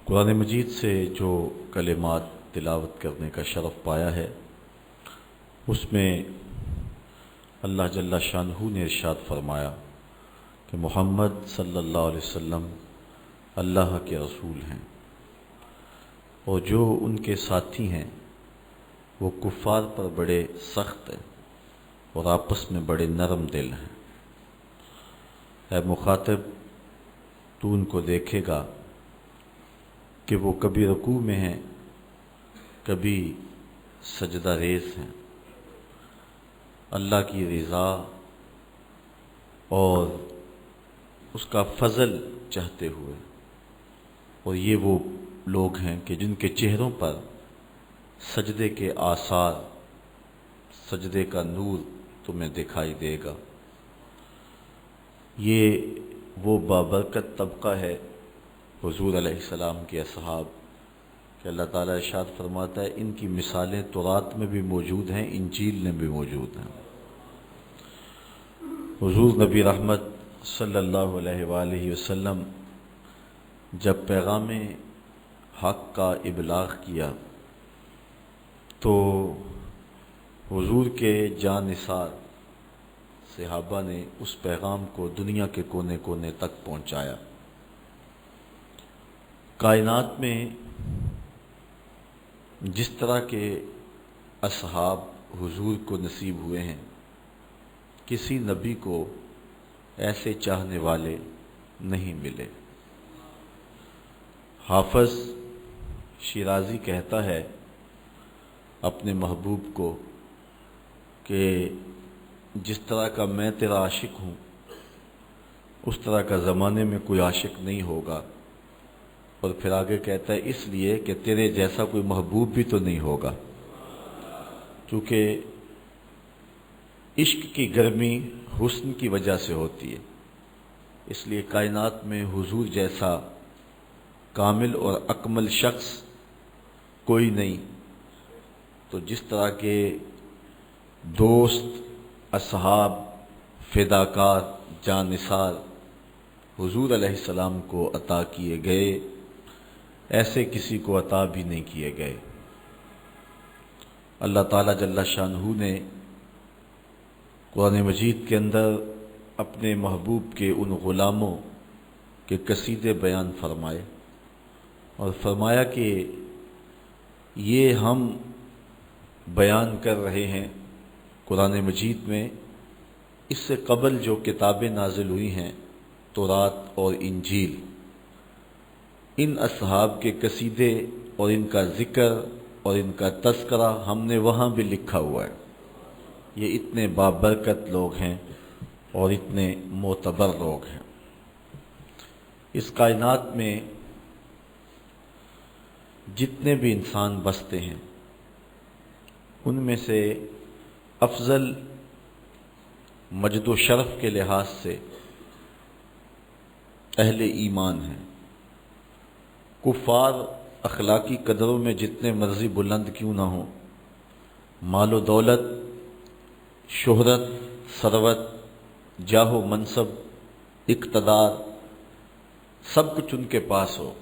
قرآن مجید سے جو کلمات تلاوت کرنے کا شرف پایا ہے، اس میں اللہ جل شانہ نے ارشاد فرمایا کہ محمد صلی اللہ علیہ وسلم اللہ کے رسول ہیں، اور جو ان کے ساتھی ہیں وہ کفار پر بڑے سخت ہیں اور آپس میں بڑے نرم دل ہیں۔ اے مخاطب، تو ان کو دیکھے گا کہ وہ کبھی رکوع میں ہیں، کبھی سجدہ ریز ہیں، اللہ کی رضا اور اس کا فضل چاہتے ہوئے۔ اور یہ وہ لوگ ہیں کہ جن کے چہروں پر سجدے کے آثار، سجدے کا نور تمہیں دکھائی دے گا۔ یہ وہ بابرکت طبقہ ہے حضور علیہ السلام کے اصحاب کہ اللہ تعالیٰ ارشاد فرماتا ہے ان کی مثالیں تورات میں بھی موجود ہیں، انجیل میں بھی موجود ہیں۔ حضور نبی رحمت صلی اللہ علیہ وآلہ وسلم جب پیغام حق کا ابلاغ کیا تو حضور کے جاں نثار صحابہ نے اس پیغام کو دنیا کے کونے کونے تک پہنچایا۔ کائنات میں جس طرح کے اصحاب حضور کو نصیب ہوئے ہیں، کسی نبی کو ایسے چاہنے والے نہیں ملے۔ حافظ شیرازی کہتا ہے اپنے محبوب کو کہ جس طرح کا میں تیرا عاشق ہوں اس طرح کا زمانے میں کوئی عاشق نہیں ہوگا، اور پھر آگے کہتا ہے اس لیے کہ تیرے جیسا کوئی محبوب بھی تو نہیں ہوگا، کیونکہ عشق کی گرمی حسن کی وجہ سے ہوتی ہے، اس لیے کائنات میں حضور جیسا کامل اور اکمل شخص کوئی نہیں۔ تو جس طرح کے دوست، اصحاب، فداکار، جاں نثار حضور علیہ السلام کو عطا کیے گئے، ایسے کسی کو عطا بھی نہیں کیے گئے۔ اللہ تعالیٰ جل شانہ نے قرآن مجید کے اندر اپنے محبوب کے ان غلاموں کے قصیدے بیان فرمائے اور فرمایا کہ یہ ہم بیان کر رہے ہیں قرآن مجید میں، اس سے قبل جو کتابیں نازل ہوئی ہیں تورات اور انجیل، ان اصحاب کے قصیدے اور ان کا ذکر اور ان کا تذکرہ ہم نے وہاں بھی لکھا ہوا ہے۔ یہ اتنے بابرکت لوگ ہیں اور اتنے معتبر لوگ ہیں۔ اس کائنات میں جتنے بھی انسان بستے ہیں ان میں سے افضل مجد و شرف کے لحاظ سے اہل ایمان ہیں۔ کفار اخلاقی قدروں میں جتنے مرضی بلند کیوں نہ ہوں، مال و دولت، شہرت، ثروت، جاہ و منصب، اقتدار، سب کچھ ان کے پاس ہو،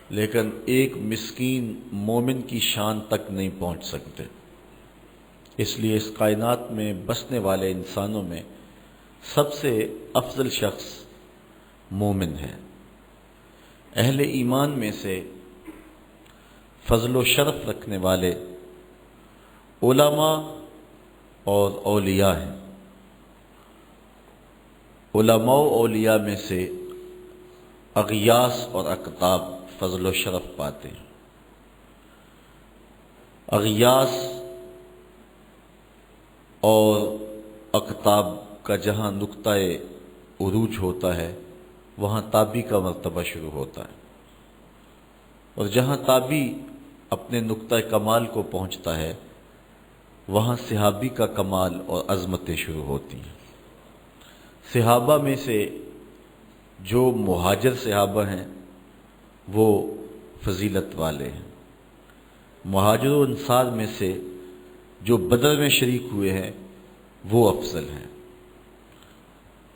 لیکن ایک مسکین مومن کی شان تک نہیں پہنچ سکتے۔ اس لیے اس کائنات میں بسنے والے انسانوں میں سب سے افضل شخص مومن ہے۔ اہل ایمان میں سے فضل و شرف رکھنے والے علماء اور اولیاء ہیں۔ علماء و اولیاء میں سے اغیاث اور اقطاب فضل و شرف پاتے ہیں۔ اغیاث اور اقطاب کا جہاں نقطۂ عروج ہوتا ہے وہاں تابی کا مرتبہ شروع ہوتا ہے، اور جہاں تابی اپنے نقطۂ کمال کو پہنچتا ہے وہاں صحابی کا کمال اور عظمتیں شروع ہوتی ہیں۔ صحابہ میں سے جو مہاجر صحابہ ہیں وہ فضیلت والے ہیں۔ مہاجر و انصار میں سے جو بدر میں شریک ہوئے ہیں وہ افضل ہیں،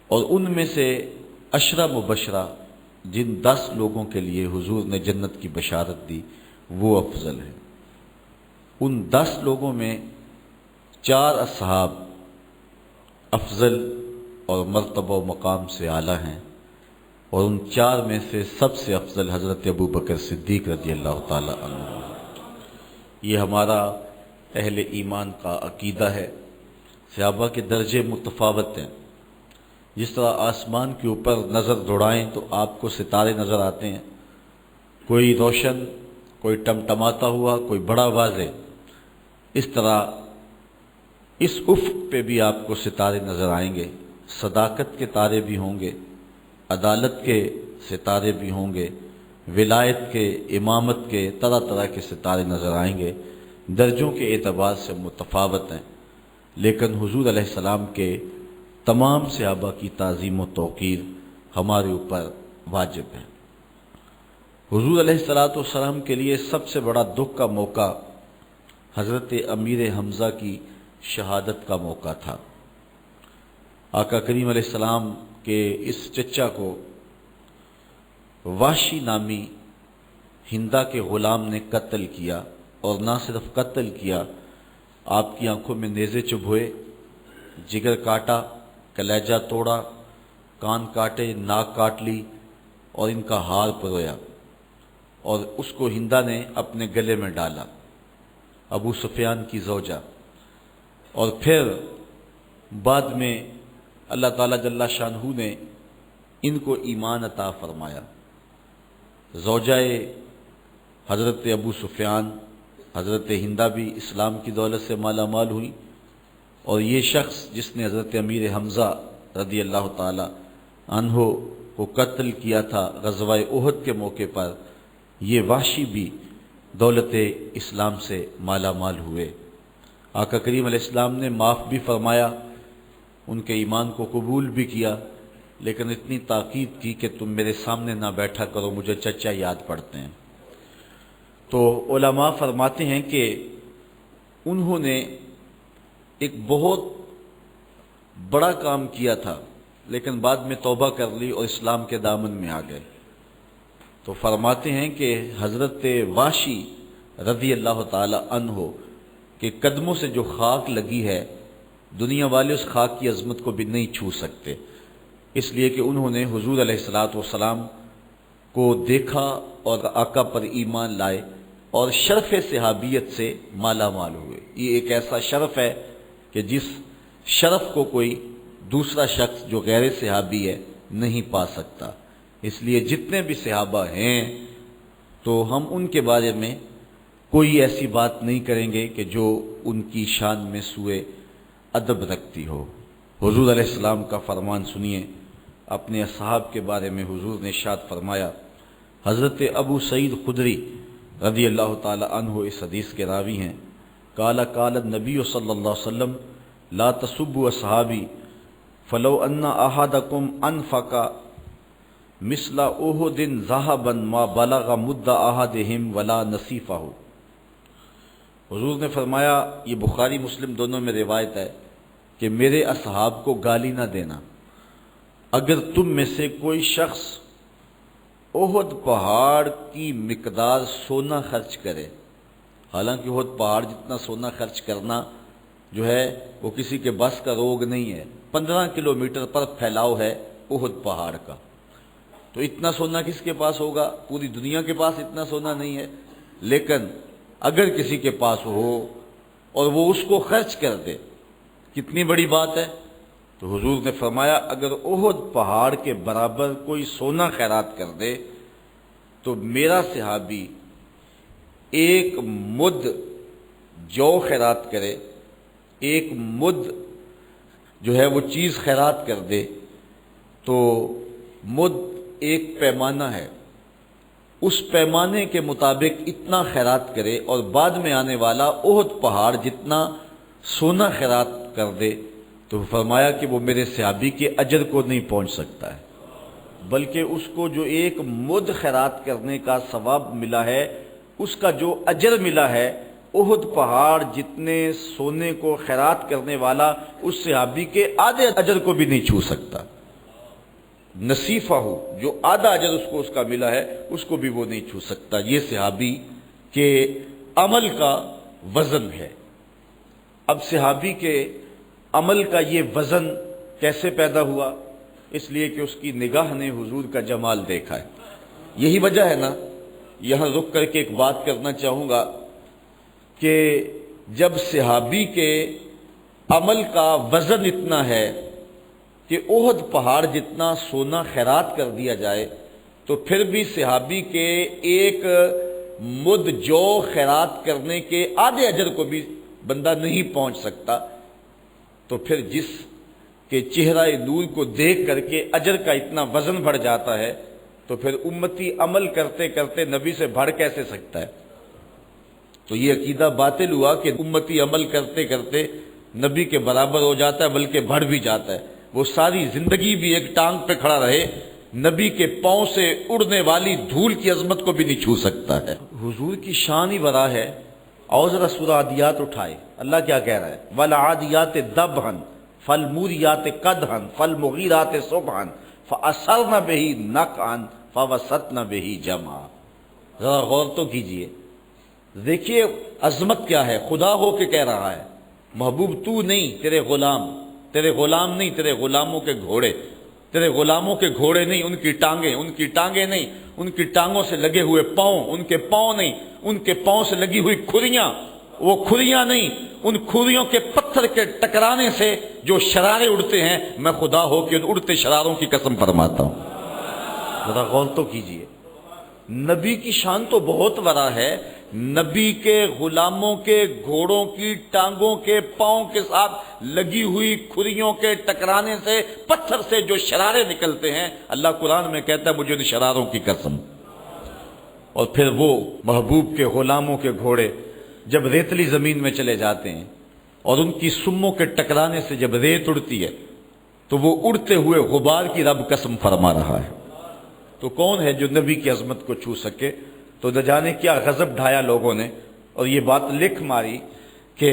اور ان میں سے عشرہ مبشرہ جن 10 لوگوں کے لیے حضور نے جنت کی بشارت دی وہ افضل ہیں۔ ان 10 لوگوں میں 4 اصحاب افضل اور مرتبہ و مقام سے اعلیٰ ہیں، اور ان 4 میں سے سب سے افضل حضرت ابو بکر صدیق رضی اللہ تعالی عنہ۔ یہ ہمارا اہل ایمان کا عقیدہ ہے۔ صحابہ کے درجے متفاوت ہیں۔ جس طرح آسمان کے اوپر نظر دوڑائیں تو آپ کو ستارے نظر آتے ہیں، کوئی روشن، کوئی ٹمٹماتا ہوا، کوئی بڑا واضح، اس طرح اس افق پہ بھی آپ کو ستارے نظر آئیں گے۔ صداقت کے تارے بھی ہوں گے، عدالت کے ستارے بھی ہوں گے، ولایت کے، امامت کے، طرح طرح کے ستارے نظر آئیں گے۔ درجوں کے اعتبار سے متفاوت ہیں، لیکن حضور علیہ السلام کے تمام صحابہ کی تعظیم و توقیر ہمارے اوپر واجب ہے۔ حضور علیہ السلام کے لیے سب سے بڑا دکھ کا موقع حضرت امیر حمزہ کی شہادت کا موقع تھا۔ آقا کریم علیہ السلام کے اس چچا کو وحشی نامی ہندا کے غلام نے قتل کیا، اور نہ صرف قتل کیا، آپ کی آنکھوں میں نیزے چبھوئے، جگر کاٹا، کلیجہ توڑا، کان کاٹے، ناک کاٹ لی، اور ان کا ہار پرویا، اور اس کو ہندا نے اپنے گلے میں ڈالا، ابو سفیان کی زوجہ۔ اور پھر بعد میں اللہ تعالیٰ جل شانہ نے ان کو ایمان عطا فرمایا۔ زوجہ حضرت ابو سفیان حضرت ہندا بھی اسلام کی دولت سے مالا مال ہوئی، اور یہ شخص جس نے حضرت امیر حمزہ رضی اللہ تعالی عنہ کو قتل کیا تھا غزوہ احد کے موقع پر، یہ وحشی بھی دولت اسلام سے مالا مال ہوئے۔ آقا کریم علیہ السلام نے معاف بھی فرمایا، ان کے ایمان کو قبول بھی کیا، لیکن اتنی تاکید کی کہ تم میرے سامنے نہ بیٹھا کرو، مجھے چچا یاد پڑتے ہیں۔ تو علماء فرماتے ہیں کہ انہوں نے ایک بہت بڑا کام کیا تھا، لیکن بعد میں توبہ کر لی اور اسلام کے دامن میں آ گئے۔ تو فرماتے ہیں کہ حضرت وحشی رضی اللہ تعالی عنہ کے قدموں سے جو خاک لگی ہے، دنیا والے اس خاک کی عظمت کو بھی نہیں چھو سکتے، اس لیے کہ انہوں نے حضور علیہ السلام کو دیکھا اور آقا پر ایمان لائے، اور شرف صحابیت سے مالا مال ہوئے۔ یہ ایک ایسا شرف ہے کہ جس شرف کو کوئی دوسرا شخص جو غیر صحابی ہے نہیں پا سکتا۔ اس لیے جتنے بھی صحابہ ہیں تو ہم ان کے بارے میں کوئی ایسی بات نہیں کریں گے کہ جو ان کی شان میں سوء ادب رکھتی ہو۔ حضور علیہ السلام کا فرمان سنیے، اپنے اصحاب کے بارے میں حضور نے ارشاد فرمایا۔ حضرت ابو سعید خدری رضی اللہ تعالی عنہ اس حدیث کے راوی ہیں۔ قال النبی صلی اللہ علیہ وسلم لا تسبوا اصحابی فلو ان احدکم انفق مثل احد ذهبا ما بلغ مد احدهم ولا نصیفہ۔ حضور نے فرمایا، یہ بخاری مسلم دونوں میں روایت ہے کہ میرے اصحاب کو گالی نہ دینا۔ اگر تم میں سے کوئی شخص احد پہاڑ کی مقدار سونا خرچ کرے، حالانکہ احد پہاڑ جتنا سونا خرچ کرنا جو ہے وہ کسی کے بس کا روگ نہیں ہے، 15 کلومیٹر پر پھیلاؤ ہے احد پہاڑ کا، تو اتنا سونا کس کے پاس ہوگا؟ پوری دنیا کے پاس اتنا سونا نہیں ہے، لیکن اگر کسی کے پاس ہو اور وہ اس کو خرچ کر دے، کتنی بڑی بات ہے۔ تو حضور نے فرمایا اگر احد پہاڑ کے برابر کوئی سونا خیرات کر دے تو میرا صحابی ایک مد جو خیرات کرے، ایک مد جو ہے وہ چیز خیرات کر دے، تو مد ایک پیمانہ ہے، اس پیمانے کے مطابق اتنا خیرات کرے، اور بعد میں آنے والا احد پہاڑ جتنا سونا خیرات کر دے، تو فرمایا کہ وہ میرے صحابی کے اجر کو نہیں پہنچ سکتا ہے، بلکہ اس کو جو ایک مد خیرات کرنے کا ثواب ملا ہے، اس کا جو اجر ملا ہے، احد پہاڑ جتنے سونے کو خیرات کرنے والا اس صحابی کے آدھے اجر کو بھی نہیں چھو سکتا۔ نصیفہ ہو، جو آدھا اجر اس کو اس کا ملا ہے، اس کو بھی وہ نہیں چھو سکتا۔ یہ صحابی کے عمل کا وزن ہے۔ اب صحابی کے عمل کا یہ وزن کیسے پیدا ہوا؟ اس لیے کہ اس کی نگاہ نے حضور کا جمال دیکھا ہے۔ یہی وجہ ہے نا، یہاں رک کر کے ایک بات کرنا چاہوں گا کہ جب صحابی کے عمل کا وزن اتنا ہے کہ احد پہاڑ جتنا سونا خیرات کر دیا جائے تو پھر بھی صحابی کے ایک مد جو خیرات کرنے کے آدھے اجر کو بھی بندہ نہیں پہنچ سکتا، تو پھر جس کے چہرہ نور کو دیکھ کر کے اجر کا اتنا وزن بڑھ جاتا ہے تو پھر امتی عمل کرتے کرتے نبی سے بڑھ کیسے سکتا ہے؟ تو یہ عقیدہ باطل ہوا کہ امتی عمل کرتے کرتے نبی کے برابر ہو جاتا ہے، بلکہ بڑھ بھی جاتا ہے۔ وہ ساری زندگی بھی ایک ٹانگ پہ کھڑا رہے، نبی کے پاؤں سے اڑنے والی دھول کی عظمت کو بھی نہیں چھو سکتا ہے۔ حضور کی شان ہی بڑا ہے۔ اور ذرا سورہ عادیات اٹھائے، اللہ کیا کہہ رہا ہے؟ وَالْعَادِيَاتِ ضَبْحًا فَالْمُورِيَاتِ قَدْحًا فَالْمُغِيرَاتِ صُبْحًا فَأَثَرْنَ بِهِ نَقْعًا فَوَسَطْنَ بِهِ جَمْعًا۔ ذرا غور تو کیجئے، دیکھیے عظمت کیا ہے۔ خدا ہو کے کہہ رہا ہے، محبوب تو نہیں، تیرے غلام، تیرے غلام نہیں، تیرے غلاموں کے گھوڑے، تیرے غلاموں کے گھوڑے نہیں، ان کی ٹانگیں، ان کی ٹانگیں نہیں، ان کی ٹانگوں سے لگے ہوئے پاؤں، ان کے پاؤں نہیں، ان کے پاؤں سے لگی ہوئی کھریاں، وہ کھریاں نہیں، ان کھریوں کے پتھر کے ٹکرانے سے جو شرارے اڑتے ہیں، میں خدا ہو کے ان اڑتے شراروں کی قسم فرماتا ہوں۔ ذرا غور تو کیجئے، نبی کی شان تو بہت بڑا ہے۔ نبی کے غلاموں کے گھوڑوں کی ٹانگوں کے پاؤں کے ساتھ لگی ہوئی کھریوں کے ٹکرانے سے، پتھر سے جو شرارے نکلتے ہیں، اللہ قرآن میں کہتا ہے مجھے ان شراروں کی قسم۔ اور پھر وہ محبوب کے غلاموں کے گھوڑے جب ریتلی زمین میں چلے جاتے ہیں اور ان کی سموں کے ٹکرانے سے جب ریت اڑتی ہے تو وہ اڑتے ہوئے غبار کی رب قسم فرما رہا ہے۔ تو کون ہے جو نبی کی عظمت کو چھو سکے؟ تو نہ جانے کیا غضب ڈھایا لوگوں نے اور یہ بات لکھ ماری کہ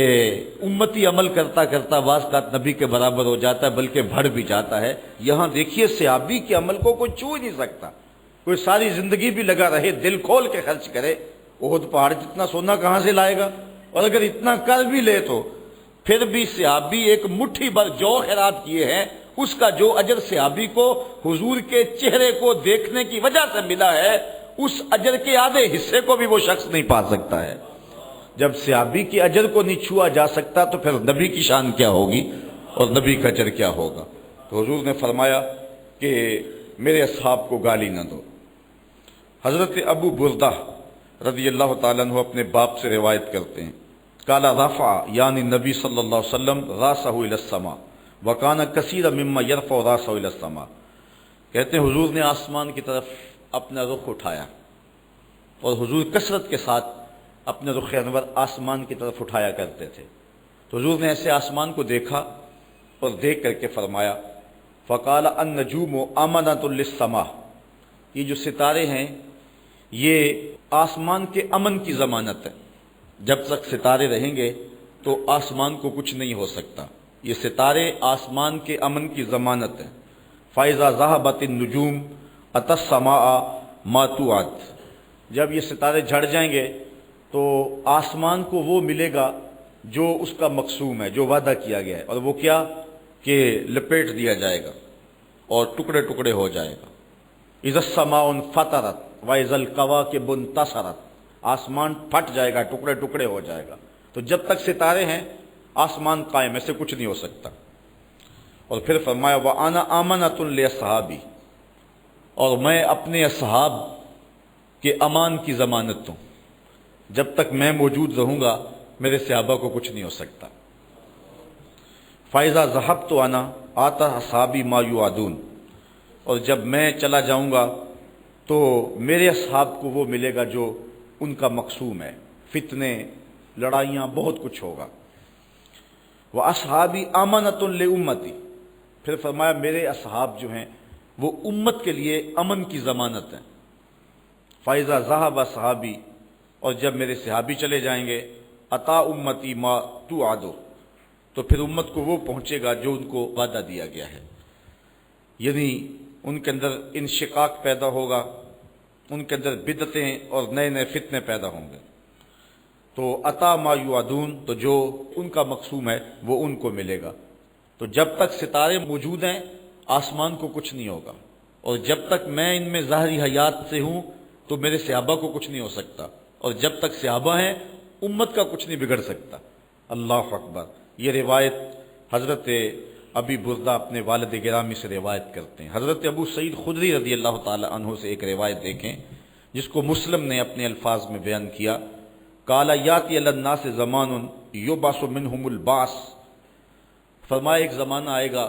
امتی عمل کرتا کرتا بعض کا نبی کے برابر ہو جاتا ہے، بلکہ بڑھ بھی جاتا ہے۔ یہاں دیکھیے صحابی کے عمل کو کوئی چھو ہی نہیں سکتا۔ کوئی ساری زندگی بھی لگا رہے، دل کھول کے خرچ کرے، احد پہاڑ جتنا سونا کہاں سے لائے گا؟ اور اگر اتنا کر بھی لے تو پھر بھی صحابی ایک مٹھی بھر جو خیرات کیے ہیں، اس کا جو اجر صحابی کو حضور کے چہرے کو دیکھنے کی وجہ سے ملا ہے، اس اجر کے آدھے حصے کو بھی وہ شخص نہیں پا سکتا ہے۔ جب صحابی کے اجر کو نہیں چھوا جا سکتا تو پھر نبی کی شان کیا ہوگی اور نبی کا اجر کیا ہوگا؟ تو حضور نے فرمایا کہ میرے اصحاب کو گالی نہ دو۔ حضرت ابو بردہ رضی اللہ تعالیٰ عنہ اپنے باپ سے روایت کرتے ہیں، قال رفع یعنی نبی صلی اللہ علیہ وسلم راسہ الی السماء وکان کثیر مما یرفع راسہ الی السماء۔ کہتے ہیں حضور نے آسمان کی طرف اپنا رخ اٹھایا، اور حضور کثرت کے ساتھ اپنے رخ انور آسمان کی طرف اٹھایا کرتے تھے۔ تو حضور نے ایسے آسمان کو دیکھا اور دیکھ کر کے فرمایا فقال النجوم امنۃ للسماء، یہ جو ستارے ہیں یہ آسمان کے امن کی ضمانت ہے۔ جب تک ستارے رہیں گے تو آسمان کو کچھ نہیں ہو سکتا۔ یہ ستارے آسمان کے امن کی ضمانت ہیں۔ فَإِذَا ذَهَبَتِ النُّجُومُ أَتَى السَّمَاءَ مَا تُوعَدُ، جب یہ ستارے جھڑ جائیں گے تو آسمان کو وہ ملے گا جو اس کا مقسوم ہے، جو وعدہ کیا گیا ہے، اور وہ کیا کہ لپیٹ دیا جائے گا اور ٹکڑے ٹکڑے ہو جائے گا۔ اذا السماء انفطرت واذا الكواكب انتصرت، آسمان پھٹ جائے گا، ٹکڑے ٹکڑے ہو جائے گا۔ تو جب تک ستارے ہیں آسمان قائم، ایسے کچھ نہیں ہو سکتا۔ اور پھر فرمایا وَأَنَا آمَنَةٌ لِأَصْحَابِي، اور میں اپنے اصحاب کے امان کی ضمانت ہوں۔ جب تک میں موجود رہوں گا میرے صحابہ کو کچھ نہیں ہو سکتا۔ فَإِذَا ذَهَبْتُ أَنَا آتَى أَصْحَابِي مَا يُوعَدُونَ، اور جب میں چلا جاؤں گا تو میرے اصحاب کو وہ ملے گا جو ان کا مقسوم ہے۔ فتنے، لڑائیاں، بہت کچھ ہوگا۔ وَأَصْحَابِي آمَنَةٌ لِأُمَّتِي، پھر فرمایا میرے اصحاب جو ہیں وہ امت کے لیے امن کی ضمانت ہیں۔ فَإِذَا ذَهَبَ صحابی، اور جب میرے صحابی چلے جائیں گے عطا امتی ما توعد، تو پھر امت کو وہ پہنچے گا جو ان کو وعدہ دیا گیا ہے۔ یعنی ان کے اندر انشقاق پیدا ہوگا، ان کے اندر بدعتیں اور نئے نئے فتنے پیدا ہوں گے۔ تو عطا ما یوعدون، تو جو ان کا مقسوم ہے وہ ان کو ملے گا۔ تو جب تک ستارے موجود ہیں آسمان کو کچھ نہیں ہوگا، اور جب تک میں ان میں ظاہری حیات سے ہوں تو میرے صحابہ کو کچھ نہیں ہو سکتا، اور جب تک صحابہ ہیں امت کا کچھ نہیں بگڑ سکتا۔ اللہ اکبر۔ یہ روایت حضرت ابی بردہ اپنے والد گرامی سے روایت کرتے ہیں۔ حضرت ابو سعید خدری رضی اللہ تعالی عنہ سے ایک روایت دیکھیں جس کو مسلم نے اپنے الفاظ میں بیان کیا۔ قال یاتی علی الناس زمان یبعث منہم البعث، فرمایا ایک زمانہ آئے گا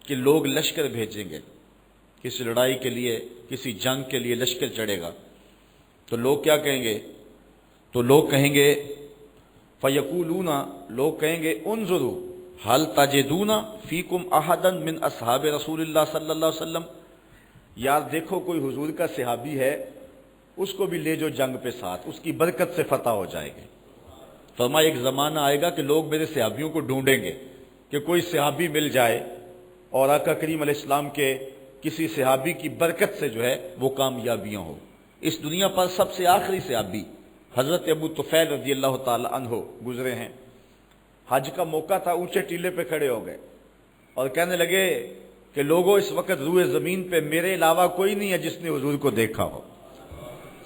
کہ لوگ لشکر بھیجیں گے، کسی لڑائی کے لیے، کسی جنگ کے لیے لشکر چڑھے گا، تو لوگ کیا کہیں گے؟ تو لوگ کہیں گے فیقولون، لوگ کہیں گے انظروا هل تجدون فیکم احدا من اصحاب رسول اللہ صلی اللہ علیہ وسلم، یار دیکھو کوئی حضور کا صحابی ہے، اس کو بھی لے جو جنگ پہ ساتھ، اس کی برکت سے فتح ہو جائے گی۔ فرمایا ایک زمانہ آئے گا کہ لوگ میرے صحابیوں کو ڈھونڈیں گے کہ کوئی صحابی مل جائے اور آقا کریم علیہ السلام کے کسی صحابی کی برکت سے جو ہے وہ کامیابیاں ہو۔ اس دنیا پر سب سے آخری صحابی حضرت ابو طفیل رضی اللہ تعالی عنہ گزرے ہیں۔ حج کا موقع تھا، اونچے ٹیلے پہ کھڑے ہو گئے اور کہنے لگے کہ لوگوں اس وقت روئے زمین پہ میرے علاوہ کوئی نہیں ہے جس نے حضور کو دیکھا ہو،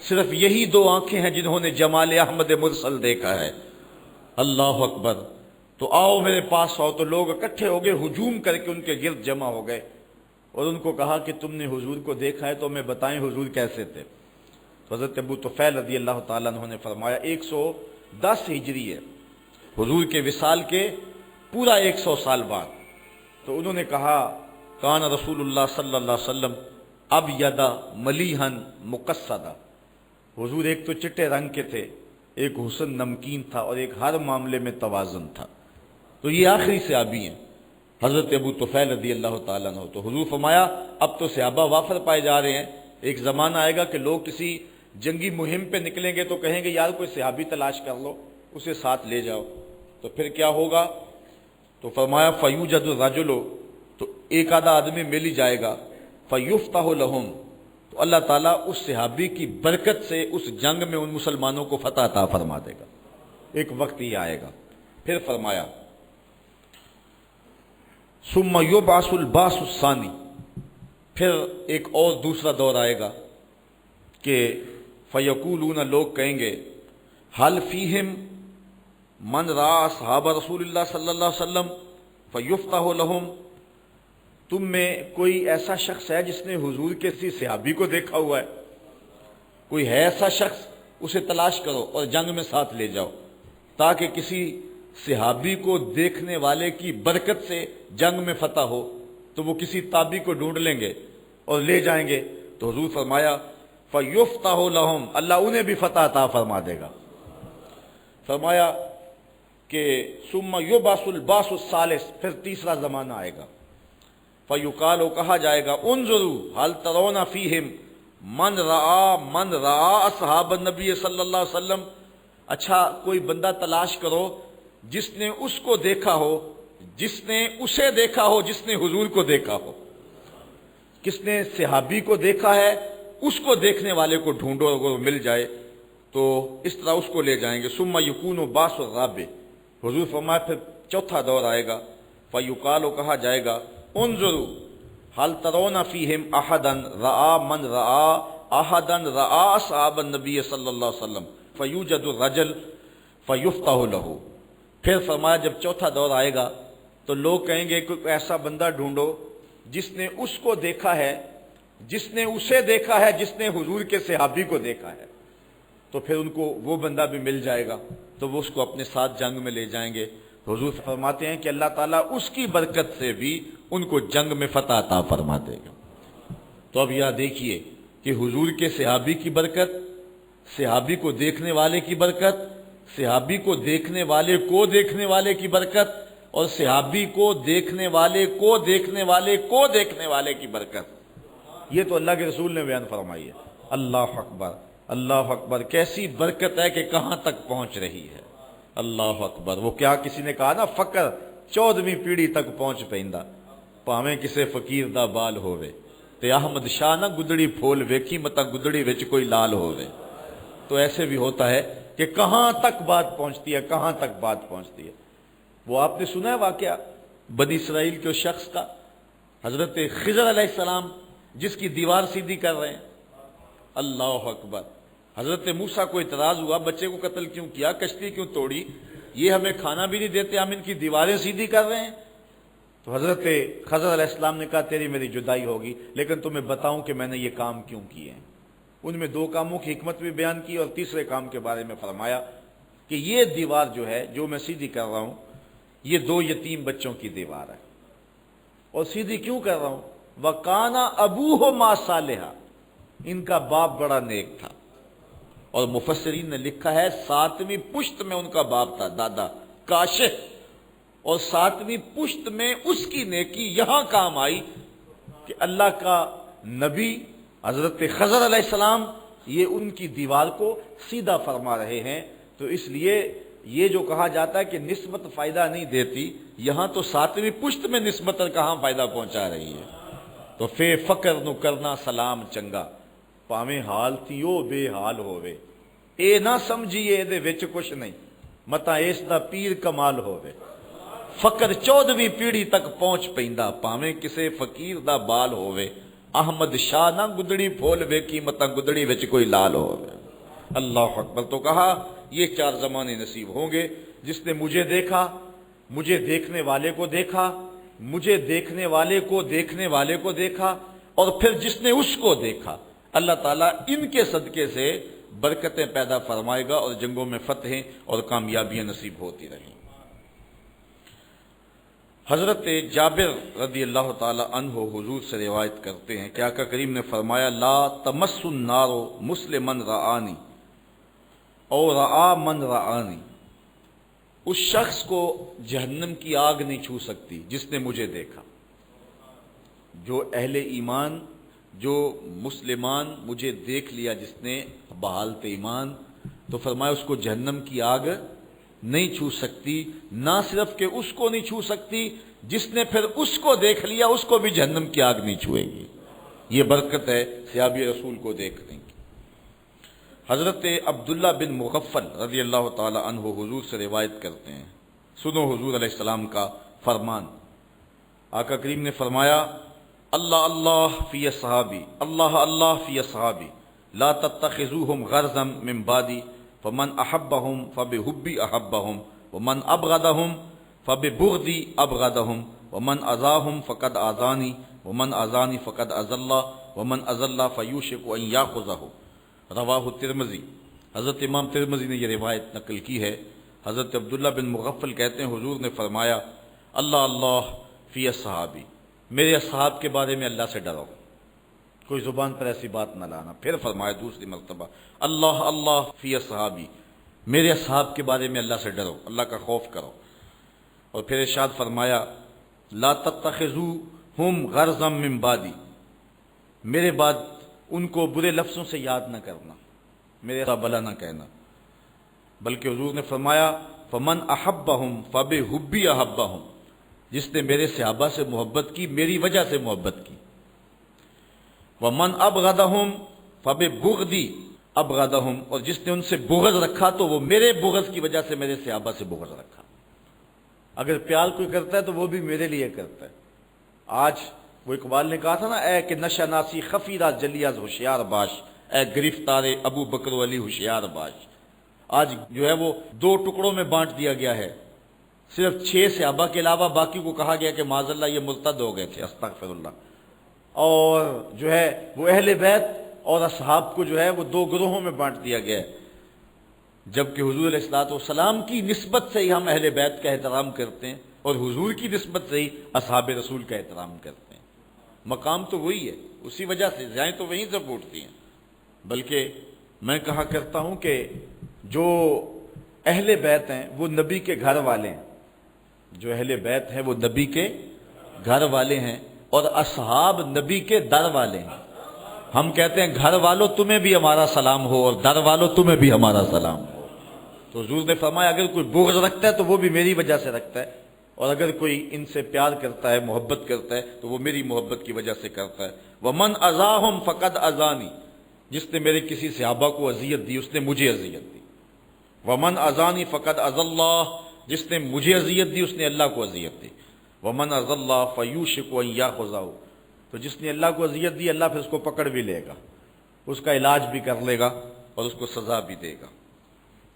صرف یہی دو آنکھیں ہیں جنہوں نے جمال احمد مرسل دیکھا ہے۔ اللہ اکبر۔ تو آؤ میرے پاس آؤ، تو لوگ اکٹھے ہو گئے، ہجوم کر کے ان کے گرد جمع ہو گئے اور ان کو کہا کہ تم نے حضور کو دیکھا ہے تو ہمیں بتائیں حضور کیسے تھے۔ تو حضرت ابو طفیل رضی اللہ تعالیٰ عنہ نے فرمایا 110 ہجری ہے، حضور کے وصال کے پورا 100 سال بعد۔ تو انہوں نے کہا کان رسول اللہ صلی اللہ علیہ وسلم ابیض ملیحا مقصدا، حضور ایک تو چٹے رنگ کے تھے، ایک حسن نمکین تھا، اور ایک ہر معاملے میں توازن تھا۔ تو یہ آخری صحابی ہیں حضرت ابو طفیل رضی اللہ تعالیٰ عنہ۔ تو حضور فرمایا اب تو صحابہ وافر پائے جا رہے ہیں، ایک زمانہ آئے گا کہ لوگ کسی جنگی مہم پہ نکلیں گے تو کہیں گے یار کوئی صحابی تلاش کر لو، اسے ساتھ لے جاؤ۔ تو پھر کیا ہوگا؟ تو فرمایا فیوجد الرجل، تو ایک آدھا آدمی مل ہی جائے گا، فیفتح لہم، تو اللہ تعالیٰ اس صحابی کی برکت سے اس جنگ میں ان مسلمانوں کو فتح عطا فرما دے گا۔ ایک وقت ہی آئے گا۔ پھر فرمایا ثم یبعث البعث الثانی، پھر ایک اور دوسرا دور آئے گا کہ فیقولون، لوگ کہیں گے حل فیہم من رأى اصحاب رسول اللہ صلی اللہ علیہ وسلم فیفتح لہم، تم میں کوئی ایسا شخص ہے جس نے حضور کے کسی صحابی کو دیکھا ہوا ہے؟ کوئی ہے ایسا شخص؟ اسے تلاش کرو اور جنگ میں ساتھ لے جاؤ، تاکہ کسی صحابی کو دیکھنے والے کی برکت سے جنگ میں فتح ہو۔ تو وہ کسی تابعی کو ڈھونڈ لیں گے اور لے جائیں گے۔ تو حضور فرمایا فیفتح لہم، اللہ انہیں بھی فتح عطا فرما دے گا۔ فرمایا کہ ثم یبعث البعث الثالث، پھر تیسرا زمانہ آئے گا، فیقال، کہا جائے گا انظروا هل ترون فیہم من رعا اصحاب النبی صلی اللہ علیہ وسلم، اچھا کوئی بندہ تلاش کرو جس نے اس کو دیکھا ہو، جس نے اسے دیکھا ہو، جس نے حضور کو دیکھا ہو۔ کس نے صحابی کو دیکھا ہے اس کو دیکھنے والے کو ڈھونڈو، اگر وہ مل جائے تو اس طرح اس کو لے جائیں گے۔ ثم یکون باس الرابع، حضور فرمایا پھر چوتھا دور آئے گا، فیقال، کہا جائے گا انظروا هل ترون فیہم احدا رعا من رعا احدا رعا اصحاب النبی صلی اللہ علیہ وسلم فیوجد الرجل فیفتح لہ۔ پھر فرمایا جب چوتھا دور آئے گا تو لوگ کہیں گے کوئی ایسا بندہ ڈھونڈو جس نے اس کو دیکھا ہے، جس نے اسے دیکھا ہے، جس نے حضور کے صحابی کو دیکھا ہے۔ تو پھر ان کو وہ بندہ بھی مل جائے گا تو وہ اس کو اپنے ساتھ جنگ میں لے جائیں گے۔ حضور فرماتے ہیں کہ اللہ تعالیٰ اس کی برکت سے بھی ان کو جنگ میں فتح عطا فرما دے گا۔ تو اب یہاں دیکھیے کہ حضور کے صحابی کی برکت، صحابی کو دیکھنے والے کی برکت، صحابی کو دیکھنے والے کو دیکھنے والے کی برکت، اور صحابی کو دیکھنے والے کو دیکھنے والے کو دیکھنے والے کی برکت، یہ تو اللہ کے رسول نے بیان فرمائی ہے۔ اللہ اکبر، اللہ اکبر، کیسی برکت ہے کہ کہاں تک پہنچ رہی ہے۔ اللہ اکبر۔ وہ کیا کسی نے کہا نا، فقر 14ویں پیڑھی تک پہنچ پیندا، پاویں کسے فقیر دا بال ہووے۔ تے احمد شاہ نہ گدڑی پھول ویکھی متا گدڑی وچ کوئی لال ہووے۔ تو ایسے بھی ہوتا ہے کہ کہاں تک بات پہنچتی ہے، کہاں تک بات پہنچتی ہے۔ وہ آپ نے سنا ہے واقعہ بنی اسرائیل کے اس شخص کا، حضرت خضر علیہ السلام جس کی دیوار سیدھی کر رہے ہیں۔ اللہ اکبر۔ حضرت موسیٰ کو اعتراض ہوا، بچے کو قتل کیوں کیا، کشتی کیوں توڑی، یہ ہمیں کھانا بھی نہیں دیتے، ہم ان کی دیواریں سیدھی کر رہے ہیں۔ تو حضرت خضر علیہ السلام نے کہا تیری میری جدائی ہوگی، لیکن تمہیں بتاؤں کہ میں نے یہ کام کیوں کیے ہیں۔ ان میں 2 کاموں کی حکمت بھی بیان کی اور تیسرے کام کے بارے میں فرمایا کہ یہ دیوار جو ہے جو میں سیدھی کر رہا ہوں، یہ 2 یتیم بچوں کی دیوار ہے، اور سیدھی کیوں کر رہا ہوں؟ وَقَانَ أَبُوهُمَا صَالِحًا، ان کا باپ بڑا نیک تھا، اور مفسرین نے لکھا ہے 7ویں پشت میں ان کا باپ تھا، دادا کاشف، اور 7ویں پشت میں اس کی نیکی یہاں کام آئی کہ اللہ کا نبی حضرت خضر علیہ السلام یہ ان کی دیوار کو سیدھا فرما رہے ہیں۔ تو اس لیے یہ جو کہا جاتا ہے کہ نسبت فائدہ نہیں دیتی، یہاں تو 7ویں پشت میں نسبت کہاں فائدہ پہنچا رہی ہے۔ تو فے فقر نو کرنا سلام چنگا، پاویں حال تھیو بے حال ہووے، اے نہ سمجھیے دے وچ کچھ نہیں، متا اس دا پیر کمال ہووے۔ فقر 14ویں پیڑھی تک پہنچ پیندا، پاویں کسے فقیر دا بال ہووے، احمد شاہ نہ گدڑی پھول ویکھی متا گدڑی وچ کوئی لال ہووے۔ اللہ اکبر۔ تو کہا یہ 4 زمانے نصیب ہوں گے، جس نے مجھے دیکھا، مجھے دیکھنے والے کو دیکھا، مجھے دیکھنے والے کو دیکھنے والے کو دیکھا، اور پھر جس نے اس کو دیکھا، اللہ تعالیٰ ان کے صدقے سے برکتیں پیدا فرمائے گا اور جنگوں میں فتحیں اور کامیابیاں نصیب ہوتی رہیں۔ حضرت جابر رضی اللہ تعالی عنہ حضور سے روایت کرتے ہیں کہ آقا کریم نے فرمایا لا تمس النار مسلمن رآنی او رآ من رآنی، اس شخص کو جہنم کی آگ نہیں چھو سکتی جس نے مجھے دیکھا۔ جو اہل ایمان، جو مسلمان مجھے دیکھ لیا جس نے بحالت ایمان، تو فرمایا اس کو جہنم کی آگ نہیں چھو سکتی۔ نہ صرف کہ اس کو نہیں چھو سکتی، جس نے پھر اس کو دیکھ لیا اس کو بھی جہنم کی آگ نہیں چھوئے گی۔ یہ برکت ہے صحابی رسول کو دیکھنے کی۔ حضرت عبداللہ بن مغفل رضی اللہ تعالی عنہ حضور سے روایت کرتے ہیں، سنو حضور علیہ السلام کا فرمان۔ آقا کریم نے فرمایا اللہ اللہ فی اصحابی، اللہ اللہ فی اصحابی، لا تتخذوہم غرضا من بعدی، فمن احبہم فبحبی احبہم، ومن ابغضہم فببغضی ابغضہم، ومن اذاہم فقد اذانی، ومن اذانی فقد اذى اللہ، ومن اذى اللہ فیوشک ان یاخذہ۔ رواہ ترمذی، حضرت امام ترمذی نے یہ روایت نقل کی ہے۔ حضرت عبداللہ بن مغفل کہتے ہیں حضور نے فرمایا اللہ اللہ فی اصحابی، میرے اصحاب کے بارے میں اللہ سے ڈرو، کوئی زبان پر ایسی بات نہ لانا۔ پھر فرمایا دوسری مرتبہ اللہ اللہ فی اصحابی، میرے اصحاب کے بارے میں اللہ سے ڈرو، اللہ کا خوف کرو۔ اور پھر ارشاد فرمایا لا تتخذوہم غرضا من بعدی، میرے بعد ان کو برے لفظوں سے یاد نہ کرنا، میرے بلا نہ کہنا، بلکہ حضور نے فرمایا فمن احبہم فبحبی احبہم، جس نے میرے صحابہ سے محبت کی میری وجہ سے محبت کی، ومن ابغضہم فببغضی ابغضہم، اور جس نے ان سے بغض رکھا تو وہ میرے بغض کی وجہ سے میرے صحابہ سے بغض رکھا۔ اگر پیار کوئی کرتا ہے تو وہ بھی میرے لیے کرتا ہے۔ آج وہ اقبال نے کہا تھا نا، اے کہ نشہ ناسی خفیرہ جلیاز ہوشیار باش، اے گرفتار ابو بکر علی ہوشیار باش۔ آج جو ہے وہ 2 ٹکڑوں میں بانٹ دیا گیا ہے، صرف 6 صحابہ کے علاوہ باقی کو کہا گیا کہ معاذ اللہ یہ مرتد ہو گئے تھے، استغفر اللہ۔ اور جو ہے وہ اہل بیت اور اصحاب کو جو ہے وہ 2 گروہوں میں بانٹ دیا گیا ہے، جبکہ حضور علیہ الصلوۃ والسلام کی نسبت سے ہی ہم اہل بیت کا احترام کرتے ہیں اور حضور کی نسبت سے ہی اصحاب رسول کا احترام کرتے ہیں۔ مقام تو وہی ہے، اسی وجہ سے جائیں تو وہیں سے پھوٹتی ہیں۔ بلکہ میں کہا کرتا ہوں کہ جو اہل بیت ہیں وہ نبی کے گھر والے ہیں، جو اہل بیت ہیں وہ نبی کے گھر والے ہیں، اور اصحاب نبی کے در والے ہیں۔ ہم کہتے ہیں گھر والوں تمہیں بھی ہمارا سلام ہو، اور در والوں تمہیں بھی ہمارا سلام ہو۔ تو حضور نے فرمایا اگر کوئی بغض رکھتا ہے تو وہ بھی میری وجہ سے رکھتا ہے، اور اگر کوئی ان سے پیار کرتا ہے، محبت کرتا ہے، تو وہ میری محبت کی وجہ سے کرتا ہے۔ ومن اذاہم فقد اذانی، جس نے میرے کسی صحابہ کو اذیت دی اس نے مجھے اذیت دی، ومن اذانی فقد اذى اللہ، جس نے مجھے اذیت دی اس نے اللہ کو اذیت دی، ومن اذى اللہ فیوشک ان یاخذہ، تو جس نے اللہ کو اذیت دی اللہ پھر اس کو پکڑ بھی لے گا، اس کا علاج بھی کر لے گا اور اس کو سزا بھی دے گا۔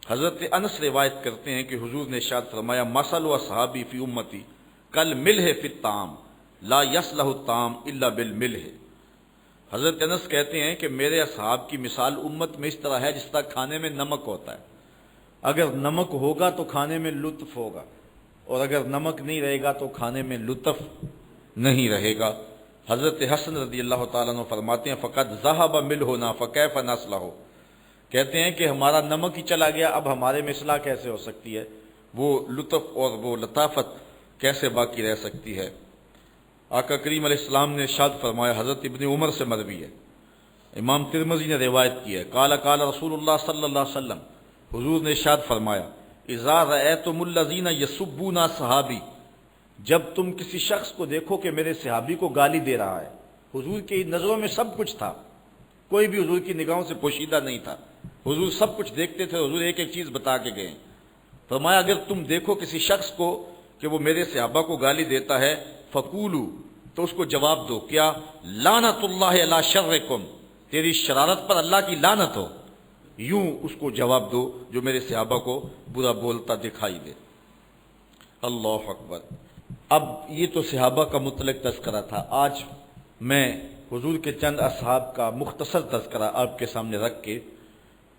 حضرت انس روایت کرتے ہیں کہ حضور نے ارشاد فرمایا مثل اصحابی فی امتی کالملح فی الطعام لا یصلح الطعام الا بالملح۔ حضرت انس کہتے ہیں کہ میرے اصحاب کی مثال امت میں اس طرح ہے جس طرح کھانے میں نمک ہوتا ہے، اگر نمک ہوگا تو کھانے میں لطف ہوگا، اور اگر نمک نہیں رہے گا تو کھانے میں لطف نہیں رہے گا۔ حضرت حسن رضی اللہ تعالیٰ عنہ فرماتے ہیں فقد ذہب ملحنا فکیف نصلح، کہتے ہیں کہ ہمارا نمک ہی چلا گیا، اب ہمارے میں اصلاح کیسے ہو سکتی ہے، وہ لطف اور وہ لطافت کیسے باقی رہ سکتی ہے۔ آقا کریم علیہ السلام نے ارشاد فرمایا، حضرت ابن عمر سے مروی ہے، امام ترمذی نے روایت کی ہے، قال قال رسول اللہ صلی اللہ علیہ وسلم، حضور نے ارشاد فرمایا اذا رأیتم الذین یسبون صحابی، جب تم کسی شخص کو دیکھو کہ میرے صحابی کو گالی دے رہا ہے، حضور کی نظروں میں سب کچھ تھا، کوئی بھی حضور کی نگاہوں سے پوشیدہ نہیں تھا، حضور سب کچھ دیکھتے تھے، حضور ایک ایک چیز بتا کے گئے۔ فرمایا اگر تم دیکھو کسی شخص کو کہ وہ میرے صحابہ کو گالی دیتا ہے فقولو، تو اس کو جواب دو کیا، لعنت اللہ علی شرکم، تیری شرارت پر اللہ کی لعنت ہو، یوں اس کو جواب دو جو میرے صحابہ کو برا بولتا دکھائی دے۔ اللہ اکبر۔ اب یہ تو صحابہ کا مطلق تذکرہ تھا، آج میں حضور کے چند اصحاب کا مختصر تذکرہ آپ کے سامنے رکھ کے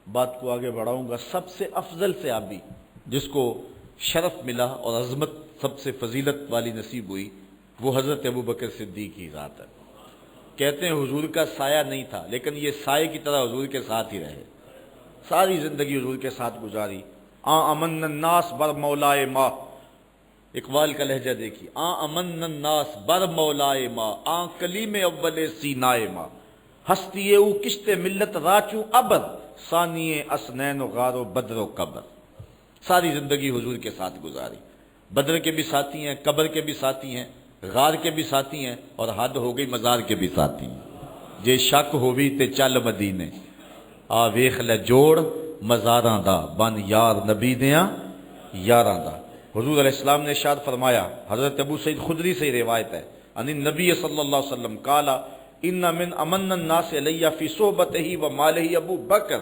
بات کو آگے بڑھاؤں گا۔ سب سے افضل صحابی جس کو شرف ملا اور عظمت سب سے فضیلت والی نصیب ہوئی وہ حضرت ابوبکر صدیق کی ذات ہے۔ کہتے ہیں حضور کا سایہ نہیں تھا لیکن یہ سائے کی طرح حضور کے ساتھ ہی رہے، ساری زندگی حضور کے ساتھ گزاری۔ امن الناس بر مولائے ماں، اقبال کا لہجہ دیکھیے، امن الناس بر مولائے ماں، کلیم اول سینائے ماں، ہستی او کشت ملت راچو ابد، ثانی اسنین و غار و بدر و قبر۔ ساری زندگی حضور کے ساتھ گزاری، بدر کے بھی ساتھی ہیں، قبر کے بھی ساتھی ہیں، غار کے بھی ساتھی ہیں، اور حد ہو گئی مزار کے بھی ساتھی ہیں۔ جے شک ہووی تے چل مدینے، آ ویخ لے جوڑ مزاراں دا، بن یار نبی دیاں یاراں دا۔ حضور علیہ السلام نے ارشاد فرمایا، حضرت ابو سعید خدری سے روایت ہے، ان النبی صلی اللہ علیہ وسلم قال ان من امن الناس علی فی صحبتہ و مالہ ابو بکر،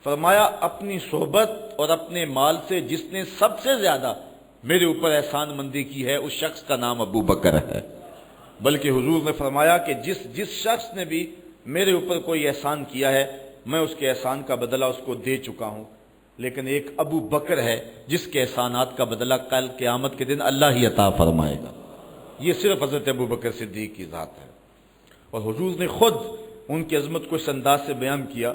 فرمایا اپنی صحبت اور اپنے مال سے جس نے سب سے زیادہ میرے اوپر احسان مندی کی ہے اس شخص کا نام ابو بکر ہے۔ بلکہ حضور نے فرمایا کہ جس شخص نے بھی میرے اوپر کوئی احسان کیا ہے میں اس کے احسان کا بدلہ اس کو دے چکا ہوں، لیکن ایک ابو بکر ہے جس کے احسانات کا بدلہ کل قیامت کے دن اللہ ہی عطا فرمائے گا۔ یہ صرف حضرت ابو بکر صدیق کی ذات ہے، اور حضور نے خود ان کی عظمت کو اس انداز سے بیان کیا۔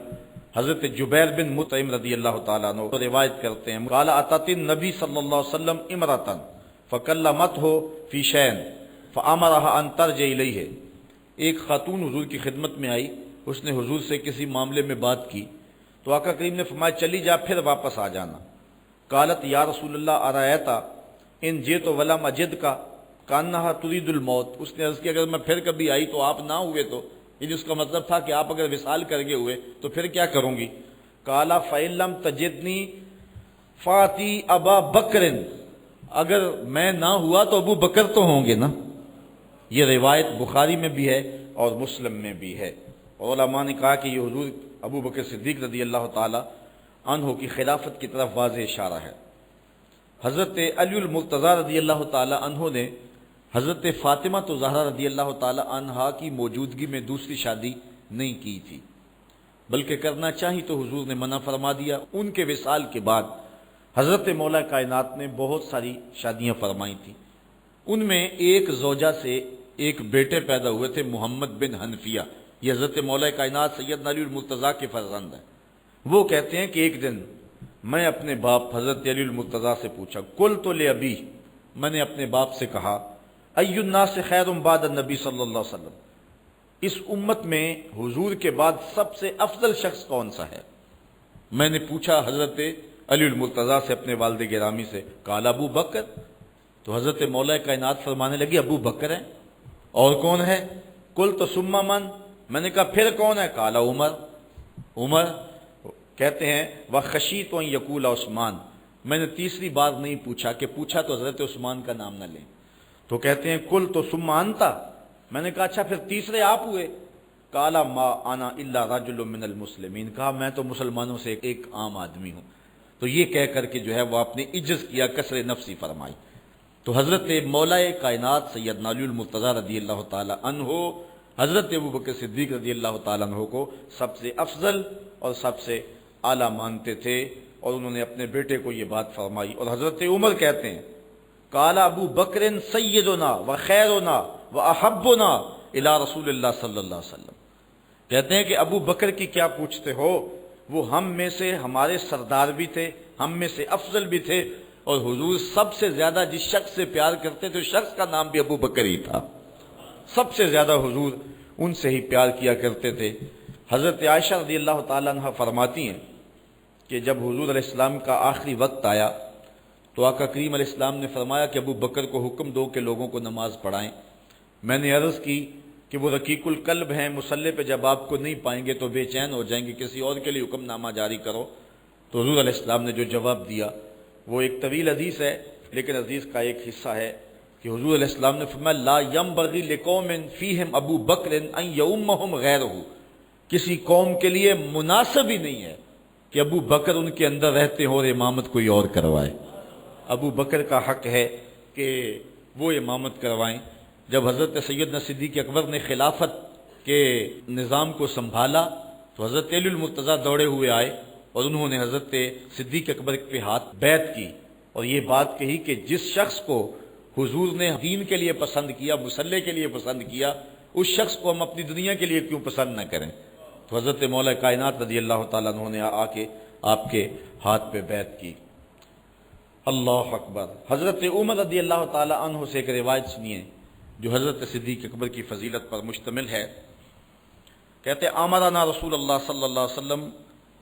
حضرت جبیر بن مطعم رضی اللہ تعالیٰ عنہ روایت کرتے ہیں، قال اتت النبی صلی اللہ علیہ وسلم امرأة فکلمتہ فی شیء فامرها ان ترجع الیہ، ایک خاتون حضور کی خدمت میں آئی، اس نے حضور سے کسی معاملے میں بات کی تو آقا کریم نے فرمایا چلی جا پھر واپس آ جانا۔ قالت یا رسول اللہ ارایت ان جئت ولم اجدک کانہا ترید الموت، اس نے عرض کیا اگر میں پھر کبھی آئی تو آپ نہ ہوئے تو، یعنی اس کا مطلب تھا کہ آپ اگر وصال کر گئے ہوئے تو پھر کیا کروں گی؟ قال فإن لم تجدنی فاتی ابا بکر، اگر میں نہ ہوا تو ابو بکر تو ہوں گے نا۔ یہ روایت بخاری میں بھی ہے اور مسلم میں بھی ہے۔ علماء نے کہا کہ یہ حضور ابو بکر صدیق رضی اللہ تعالی عنہ کی خلافت کی طرف واضح اشارہ ہے۔ حضرت علی المرتضی رضی اللہ تعالی عنہ نے حضرت فاطمہ تو زہرا رضی اللہ تعالی عنہا کی موجودگی میں دوسری شادی نہیں کی تھی، بلکہ کرنا چاہی تو حضور نے منع فرما دیا۔ ان کے وصال کے بعد حضرت مولا کائنات نے بہت ساری شادیاں فرمائی تھیں، ان میں ایک زوجہ سے ایک بیٹے پیدا ہوئے تھے محمد بن حنفیہ، یہ حضرت مولا کائنات سیدنا علی المرتضیٰ کے فرزند ہیں۔ وہ کہتے ہیں کہ ایک دن میں اپنے باپ حضرت علی المرتضیٰ سے پوچھا، قلت لابی، میں نے اپنے باپ سے کہا، ای الناس خیر بعد النبی صلی اللہ علیہ وسلم، اس امت میں حضور کے بعد سب سے افضل شخص کون سا ہے؟ میں نے پوچھا حضرت علی المرتضیٰ سے اپنے والد گرامی سے، قال ابو بکر، تو حضرت مولا کائنات فرمانے لگی ابو بکر ہیں، اور کون ہے؟ قلت ثم من، میں نے کہا پھر کون ہے؟ قال عمر، عمر کہتے ہیں وخشیت ان یقول عثمان، میں نے تیسری بار نہیں پوچھا کہ پوچھا تو حضرت عثمان کا نام نہ لیں، تو کہتے ہیں قلت ثم انت، میں نے کہا اچھا پھر تیسرے آپ ہوئے؟ قال ما انا الا رجل من المسلمین، کہا میں تو مسلمانوں سے ایک عام آدمی ہوں۔ تو یہ کہہ کر کے جو ہے وہ آپ نے عجز کیا، کسر نفسی فرمائی۔ تو حضرت مولا کائنات سیدنا علی المرتضیٰ رضی اللہ تعالی عنہ حضرت ابوبکر صدیق رضی اللہ تعالیٰ عنہ کو سب سے افضل اور سب سے اعلیٰ مانتے تھے، اور انہوں نے اپنے بیٹے کو یہ بات فرمائی۔ اور حضرت عمر کہتے ہیں قال ابو بکر سیدنا و خیرنا و احبنا الی رسول اللہ صلی اللہ علیہ وسلم، کہتے ہیں کہ ابو بکر کی کیا پوچھتے ہو، وہ ہم میں سے ہمارے سردار بھی تھے، ہم میں سے افضل بھی تھے، اور حضور سب سے زیادہ جس شخص سے پیار کرتے تھے اس شخص کا نام بھی ابو بکر ہی تھا، سب سے زیادہ حضور ان سے ہی پیار کیا کرتے تھے۔ حضرت عائشہ رضی اللہ تعالیٰ عنہ فرماتی ہیں کہ جب حضور علیہ السلام کا آخری وقت آیا تو آقا کریم علیہ السلام نے فرمایا کہ ابو بکر کو حکم دو کہ لوگوں کو نماز پڑھائیں۔ میں نے عرض کی کہ وہ رقیق القلب ہیں، مصلی پہ جب آپ کو نہیں پائیں گے تو بے چین ہو جائیں گے، کسی اور کے لیے حکم نامہ جاری کرو۔ تو حضور علیہ السلام نے جو جواب دیا وہ ایک طویل حدیث ہے، لیکن حدیث کا ایک حصہ ہے کہ حضور علیہ السلام نے فرمایا لا ینبغی لقوم فیہم ابو بکر ان یؤمہم غیرہ، کسی قوم کے لیے مناسب ہی نہیں ہے کہ ابو بکر ان کے اندر رہتے ہوں اور امامت کوئی اور کروائے۔ ابو بکر کا حق ہے کہ وہ امامت کروائیں۔ جب حضرت سیدنا صدیق اکبر نے خلافت کے نظام کو سنبھالا تو حضرت علی المرتضیٰ دوڑے ہوئے آئے اور انہوں نے حضرت صدیق اکبر کے ہاتھ بیعت کی اور یہ بات کہی کہ جس شخص کو حضور نے دین کے لیے پسند کیا، مصلی کے لیے پسند کیا، اس شخص کو ہم اپنی دنیا کے لیے کیوں پسند نہ کریں۔ تو حضرت مولا کائنات رضی اللہ تعالیٰ عنہ نے آ کے آپ کے ہاتھ پہ بیعت کی۔ اللہ اکبر۔ حضرت عمر رضی اللہ تعالیٰ عنہ سے ایک روایت سنیے جو حضرت صدیق اکبر کی فضیلت پر مشتمل ہے۔ کہتے امرنا رسول اللہ صلی اللہ علیہ وسلم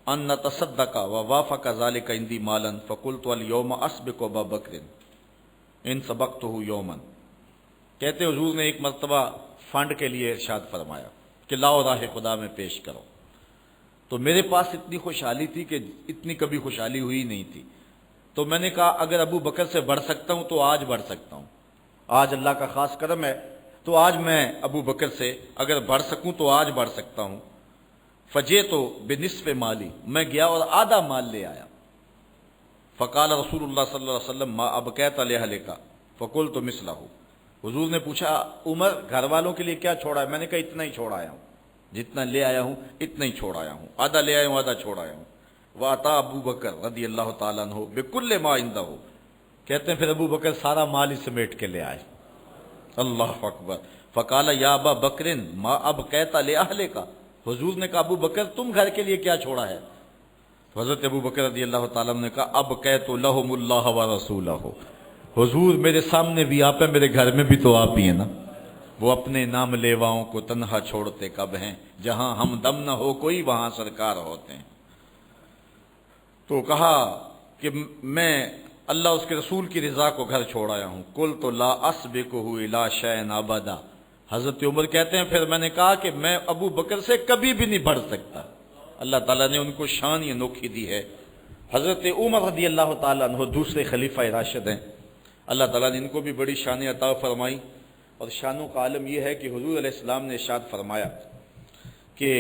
ان نتصدق ووافق ذلك عندي مالا فقلت اليوم اسبق ابا بکر ان سبقته یوما، کہتے حضور نے ایک مرتبہ فنڈ کے لیے ارشاد فرمایا کہ لاؤ راہ خدا میں پیش کرو، تو میرے پاس اتنی خوشحالی تھی کہ اتنی کبھی خوشحالی ہوئی نہیں تھی، تو میں نے کہا اگر ابو بکر سے بڑھ سکتا ہوں تو آج بڑھ سکتا ہوں، آج اللہ کا خاص کرم ہے تو آج میں ابو بکر سے اگر بڑھ سکوں تو آج بڑھ سکتا ہوں۔ فجے تو بنصف مالی، میں گیا اور آدھا مال لے آیا۔ فقال رسول اللہ صلی اللہ علیہ وسلم ما ابقیت لأہلک فقلت مثلہ، حضور نے پوچھا عمر گھر والوں کے لیے کیا چھوڑا ہے؟ میں نے کہا اتنا ہی چھوڑ آیا ہوں، جتنا لے آیا ہوں اتنا ہی چھوڑ آیا ہوں، آدھا لے آیا ہوں آدھا چھوڑ آیا ہوں۔ وعطا ابو بکر رضی اللہ تعالیٰ عنہ بکل ما عندہ، کہتے ہیں پھر ابو بکر سارا مال ہی سمیٹ کے لے آئے۔ اللہ اکبر۔ فقال یا ابا بکر ما ابقیت لأہلک، حضور نے کہا ابو بکر تم گھر کے لیے کیا چھوڑا ہے؟ تو حضرت ابو بکر رضی اللہ تعالیٰ نے کہا ابقیت لہم اللہ ورسولہ، حضور میرے سامنے بھی آپ ہیں، میرے گھر میں بھی تو آپ ہی ہیں نا۔ وہ اپنے نام لیواؤں کو تنہا چھوڑتے کب ہیں، جہاں ہم دم نہ ہو کوئی وہاں سرکار ہوتے ہیں۔ تو کہا کہ میں اللہ اس کے رسول کی رضا کو گھر چھوڑ آیا ہوں۔ قلت لا اسبقہ الی شیء ابدا، حضرت عمر کہتے ہیں پھر میں نے کہا کہ میں ابو بکر سے کبھی بھی نہیں بڑھ سکتا۔ اللہ تعالیٰ نے ان کو شان یہ انوکھی دی ہے۔ حضرت عمر رضی اللہ تعالیٰ عنہ دوسرے خلیفہ راشد ہیں، اللہ تعالیٰ نے ان کو بھی بڑی شان عطا فرمائی، اور شانوں کا عالم یہ ہے کہ حضور علیہ السلام نے ارشاد فرمایا کہ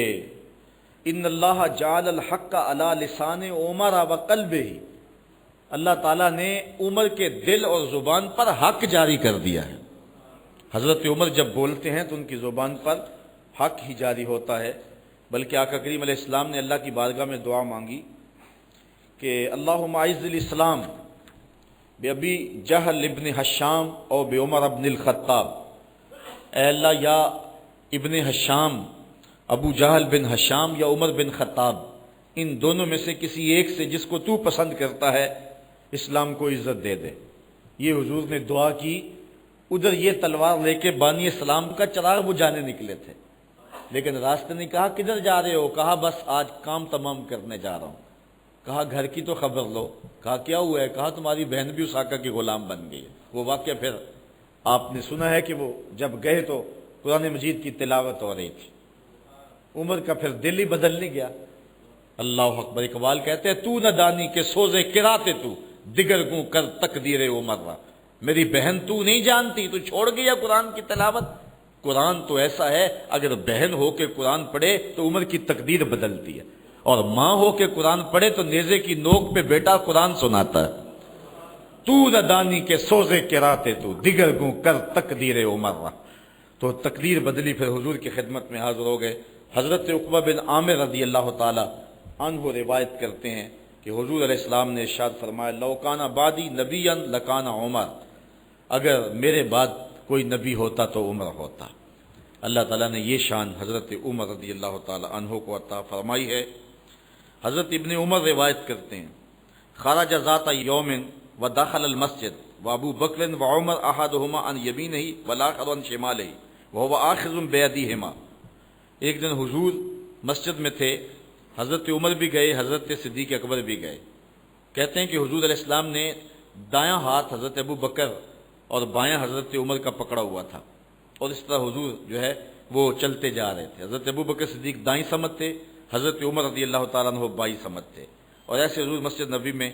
ان اللہ جعل الحق علی لسان عمر وقلبہ، اللہ تعالیٰ نے عمر کے دل اور زبان پر حق جاری کر دیا ہے۔ حضرت عمر جب بولتے ہیں تو ان کی زبان پر حق ہی جاری ہوتا ہے، بلکہ آقا کریم علیہ السلام نے اللہ کی بارگاہ میں دعا مانگی کہ اللہم اعز الاسلام بابی جہل ابن حشام اور بعمر ابن الخطاب، اے اللہ یا ابن حشام، ابو جہل بن حشام یا عمر بن خطاب، ان دونوں میں سے کسی ایک سے جس کو تو پسند کرتا ہے اسلام کو عزت دے دے۔ یہ حضور نے دعا کی، ادھر یہ تلوار لے کے بانی اسلام کا چراغ بجھانے نکلے تھے، لیکن راستے نے کہا کدھر جا رہے ہو؟ کہا بس آج کام تمام کرنے جا رہا ہوں۔ کہا گھر کی تو خبر لو۔ کہا کیا ہوا ہے؟ کہا تمہاری بہن بھی اس آقا کی غلام بن گئی ہے۔ وہ واقعہ پھر آپ نے سنا ہے کہ وہ جب گئے تو قرآن مجید کی تلاوت ہو رہی تھی، عمر کا پھر دل ہی بدل نہیں گیا۔ اللہ اکبر، اقبال کہتے ہیں تو نہ دانی کے سوزے کراتے تو دیگر گوں کر تقدیر عمر را، میری بہن تو نہیں جانتی، تو چھوڑ گیا قرآن کی تلاوت۔ قرآن تو ایسا ہے اگر بہن ہو کے قرآن پڑھے تو عمر کی تقدیر بدلتی ہے، اور ماں ہو کے قرآن پڑھے تو نیزے کی نوک پہ بیٹا قرآن سناتا ہے۔ تو نہ دانی کے سوزے کراتے تو دیگر گوں کر تقدیر عمر را، تو تقدیر بدلی، پھر حضور کی خدمت میں حاضر ہو گئے۔ حضرت عقبہ بن عامر رضی اللہ تعالی عنہ روایت کرتے ہیں کہ حضور علیہ السلام نے ارشاد فرمایا لو کان بعدی نبیا لکان عمر، اگر میرے بعد کوئی نبی ہوتا تو عمر ہوتا۔ اللہ تعالیٰ نے یہ شان حضرت عمر رضی اللہ تعالی عنہ کو عطا فرمائی ہے۔ حضرت ابن عمر روایت کرتے ہیں خرج ذات یوم ودخل المسجد وابو بکر وعمر احدهما عن یمینہ والآخر عن شمالہ وهو آخذ بیدیہما، ایک دن حضور مسجد میں تھے، حضرت عمر بھی گئے، حضرت صدیق اکبر بھی گئے۔ کہتے ہیں کہ حضور علیہ السلام نے دایاں ہاتھ حضرت ابو بکر اور بایاں حضرت عمر کا پکڑا ہوا تھا، اور اس طرح حضور جو ہے وہ چلتے جا رہے تھے۔ حضرت ابو بکر صدیق دائیں سمت تھے، حضرت عمر رضی اللہ تعالیٰ عنہ بائیں سمت تھے، اور ایسے حضور مسجد نبی میں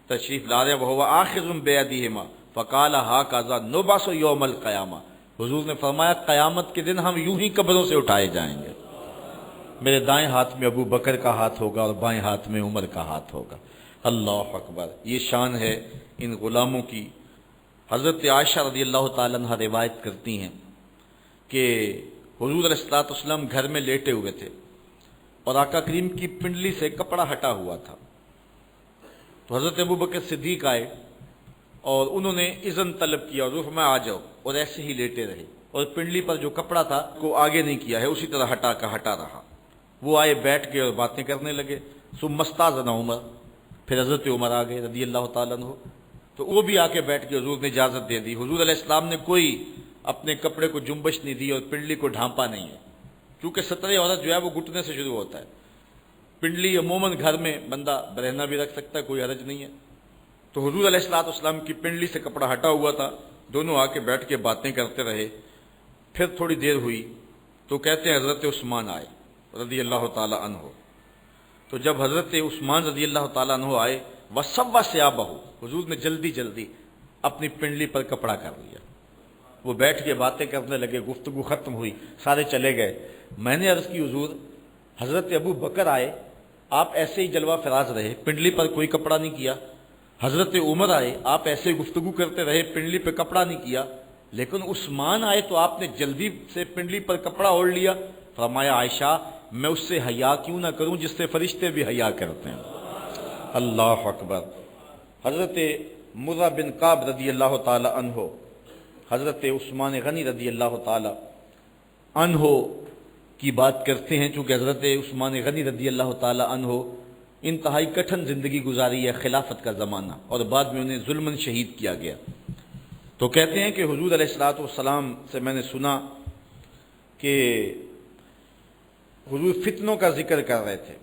تشریف لا رہے، وہو آخذ بیدیہما فقال ھکذا نبعث یوم القیامہ، حضور نے فرمایا قیامت کے دن ہم یوں ہی قبروں سے اٹھائے جائیں گے، میرے دائیں ہاتھ میں ابو بکر کا ہاتھ ہوگا اور بائیں ہاتھ میں عمر کا ہاتھ ہوگا۔ اللہ اکبر، یہ شان ہے ان غلاموں کی۔ حضرت عائشہ رضی اللہ تعالیٰ عنہ روایت کرتی ہیں کہ حضور علیہ الصلوۃ والسلام گھر میں لیٹے ہوئے تھے اور آقا کریم کی پنڈلی سے کپڑا ہٹا ہوا تھا، تو حضرت ابو بکر صدیق آئے اور انہوں نے اذن طلب کیا اور میں آ جاؤ، اور ایسے ہی لیٹے رہے، اور پنڈلی پر جو کپڑا تھا کو آگے نہیں کیا ہے، اسی طرح ہٹا رہا۔ وہ آئے، بیٹھ گئے اور باتیں کرنے لگے۔ ثم استاذن عمر، پھر حضرت عمر آ گئے رضی اللہ تعالیٰ عنہ، تو وہ بھی آ کے بیٹھ کے حضور نے اجازت دے دی۔ حضور علیہ السلام نے کوئی اپنے کپڑے کو جنبش نہیں دی اور پنڈلی کو ڈھانپا نہیں ہے، کیونکہ سترے عورت جو ہے وہ گھٹنے سے شروع ہوتا ہے۔ پنڈلی عموماً گھر میں بندہ برہنہ بھی رکھ سکتا ہے، کوئی حرج نہیں ہے۔ تو حضور علیہ السلام کی پنڈلی سے کپڑا ہٹا ہوا تھا، دونوں آ کے بیٹھ کے باتیں کرتے رہے۔ پھر تھوڑی دیر ہوئی تو کہتے ہیں حضرت عثمان آئے رضی اللہ تعالی عنہ، تو جب حضرت عثمان رضی اللہ تعالیٰ عنہ آئے وَصَوَّ ثِيَابَهُ، حضور نے جلدی جلدی اپنی پنڈلی پر کپڑا کر لیا، وہ بیٹھ کے باتیں کرنے لگے، گفتگو ختم ہوئی، سارے چلے گئے۔ میں نے عرض کی حضور حضرت ابو بکر آئے، آپ ایسے ہی جلوہ فراز رہے، پنڈلی پر کوئی کپڑا نہیں کیا۔ حضرت عمر آئے، آپ ایسے گفتگو کرتے رہے، پنڈلی پہ کپڑا نہیں کیا، لیکن عثمان آئے تو آپ نے جلدی سے پنڈلی پر کپڑا اوڑھ لیا۔ فرمایا عائشہ میں اس سے حیا کیوں نہ کروں جس سے فرشتے بھی حیا کرتے ہیں۔ اللہ اکبر۔ حضرت مرہ بن کعب رضی اللہ تعالی عنہ حضرت عثمان غنی رضی اللہ تعالی عنہ کی بات کرتے ہیں، چونکہ حضرت عثمان غنی رضی اللہ تعالی عنہ انتہائی کٹھن زندگی گزاری ہے، خلافت کا زمانہ، اور بعد میں انہیں ظلماً شہید کیا گیا۔ تو کہتے ہیں کہ حضور علیہ الصلوۃ والسلام سے میں نے سنا کہ حضور فتنوں کا ذکر کر رہے تھے۔